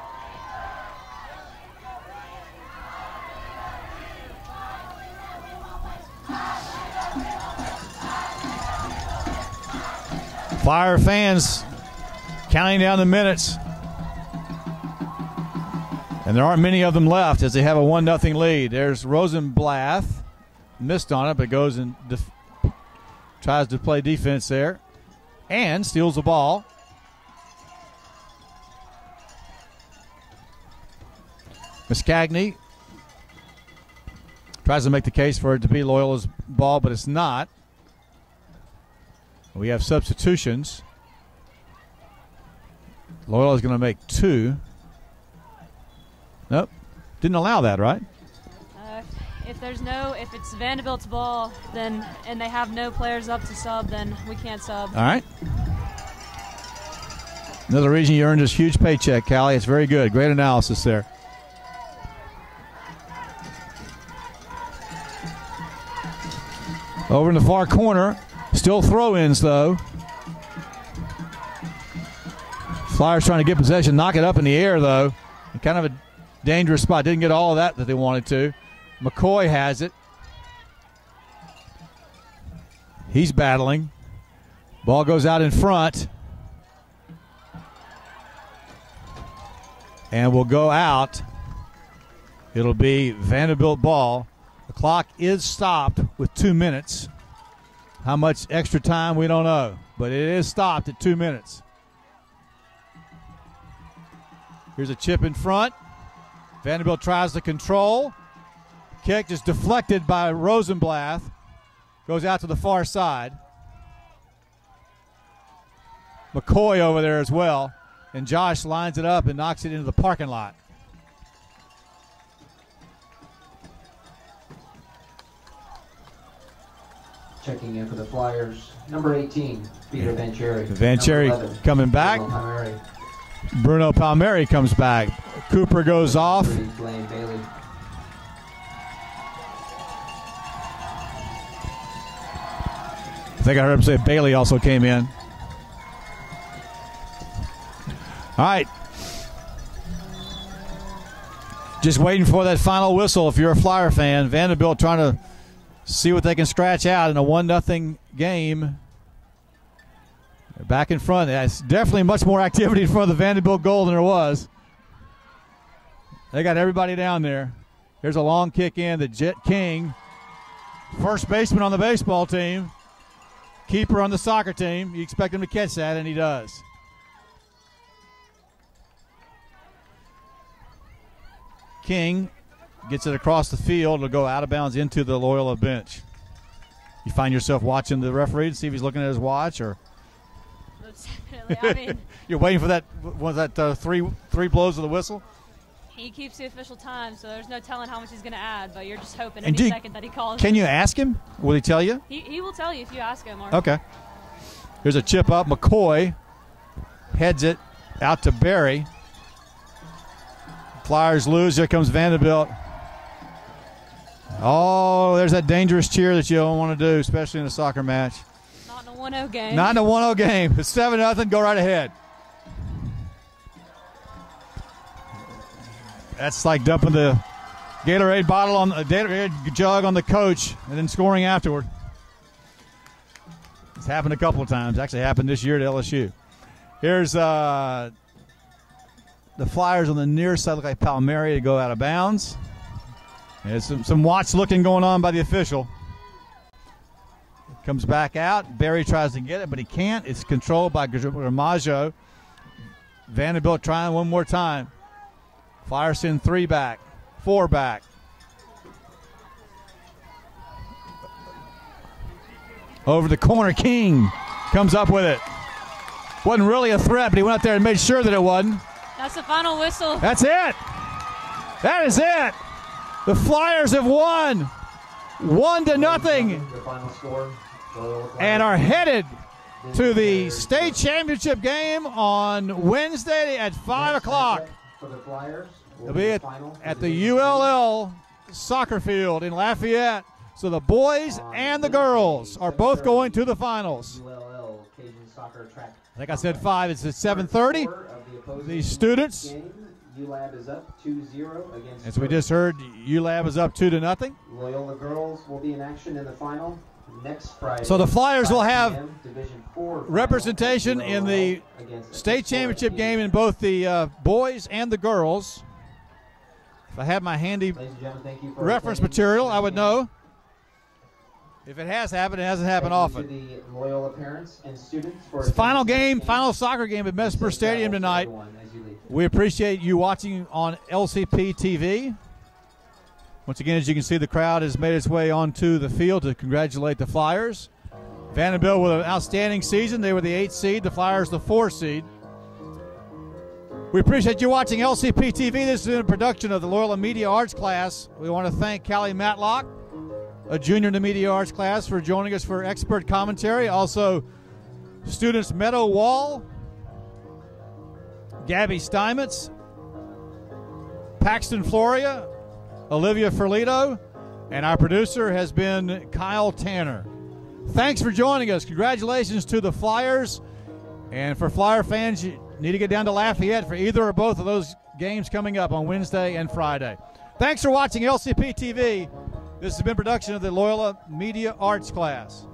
S2: Flyer fans counting down the minutes. And there aren't many of them left as they have a 1-0 lead. There's Rosenblatt. Missed on it, but goes and tries to play defense there. And steals the ball. Miscagni tries to make the case for it to be Loyola's ball, but it's not. We have substitutions. Loyola's going to make 2. Nope. Didn't allow that, right?
S3: If it's Vandebilt's ball, then and they have no players up to sub, then we can't sub.
S2: All right. Another reason you earned this huge paycheck, Callie. It's very good. Great analysis there. Over in the far corner. Still throw-ins, though. Flyers trying to get possession, knock it up in the air, though. Kind of a dangerous spot. Didn't get all of that they wanted to. McCoy has it. He's battling. Ball goes out in front. And will go out. It'll be Vandebilt ball. The clock is stopped with 2 minutes. How much extra time, we don't know. But it is stopped at 2 minutes. Here's a chip in front. Vandebilt tries to control. Kick is deflected by Rosenblatt. Goes out to the far side. McCoy over there as well. And Josh lines it up and knocks it into the parking lot.
S1: Checking in for the Flyers, number 18, Peter Vancheri.
S2: Vancheri coming back. Bruno Palmieri comes back. Cooper goes off.
S1: Blaine Bailey.
S2: I think I heard him say Bailey also came in. All right. Just waiting for that final whistle if you're a Flyer fan. Vandebilt trying to see what they can scratch out in a 1-0 game. They're back in front. It's definitely much more activity in front of the Vandebilt goal than there was. They got everybody down there. Here's a long kick in. The Jet King, first baseman on the baseball team, keeper on the soccer team. You expect him to catch that, and he does. King gets it across the field. It'll go out of bounds into the Loyola bench. You find yourself watching the referee to see if he's looking at his watch, or
S3: Most definitely. I mean,
S2: you're waiting for that three blows of the whistle.
S3: he keeps the official time, so there's no telling how much he's going to add. But you're just hoping
S2: And
S3: any second that he calls.
S2: Can you ask him? Will he tell you?
S3: He will tell you if you ask him. Or
S2: Okay. Here's a chip up. McCoy heads it out to Barry. Flyers lose. Here comes Vandebilt. Oh, there's that dangerous cheer that you don't want to do, especially in a soccer match.
S3: Not in a 1-0 game.
S2: Not in a 1-0 game. It's 7-0. Go right ahead. That's like dumping the Gatorade bottle on the Gatorade jug on the coach and then scoring afterward. It's happened a couple of times. Actually happened this year at LSU. Here's the Flyers on the near side, look like Palmieri to go out of bounds. There's some watch looking going on by the official. Comes back out. Barry tries to get it, but he can't. It's controlled by Gramaggio. Vandebilt trying one more time. Flyers send 3 back, 4 back. Over the corner, King comes up with it. Wasn't really a threat, but he went out there and made sure that it wasn't.
S3: That's the final whistle.
S2: That's it. That is it. The Flyers have won 1-0
S1: The final score.
S2: and are headed to the state championship game on Wednesday at 5 o'clock.
S1: For the Flyers.
S2: It'll be at the ULL soccer field in Lafayette. So the boys and the girls are both going to the finals.
S1: ULL Cajun soccer track.
S2: I think I said 5. It's at 7:30. The students,
S1: ULAB is up 2-0 against.
S2: as we just heard, ULAB is up 2-0.
S1: Loyola girls will be in action in the final next Friday.
S2: So the Flyers will have
S1: Division 4
S2: representation in the state championship game in both the boys and the girls. If I had my handy
S1: Ladies and gentlemen, thank you for
S2: reference
S1: attending
S2: material,
S1: this
S2: I would
S1: game.
S2: know. If it has happened, it hasn't happened
S1: Thank you
S2: often.
S1: to the Loyola parents and students for
S2: It's the final
S1: attending
S2: game,
S1: this
S2: final soccer game at Mesper Stadium tonight.
S1: Everyone, as you leave.
S2: We appreciate you watching on LCP TV. Once again, as you can see, the crowd has made its way onto the field to congratulate the Flyers. Vandebilt with an outstanding season. They were the 8th seed, the Flyers the 4th seed. We appreciate you watching LCP TV. This is a production of the Loyola Media Arts class. We want to thank Callie Matlock, a junior in the Media Arts class, for joining us for expert commentary. Also, students Meadow Wall, Gabby Steinmetz, Paxton Floria, Olivia Ferlito, and our producer has been Kyle Tanner. Thanks for joining us. Congratulations to the Flyers. And for Flyer fans, you need to get down to Lafayette for either or both of those games coming up on Wednesday and Friday. Thanks for watching LCP TV. This has been a production of the Loyola Media Arts class.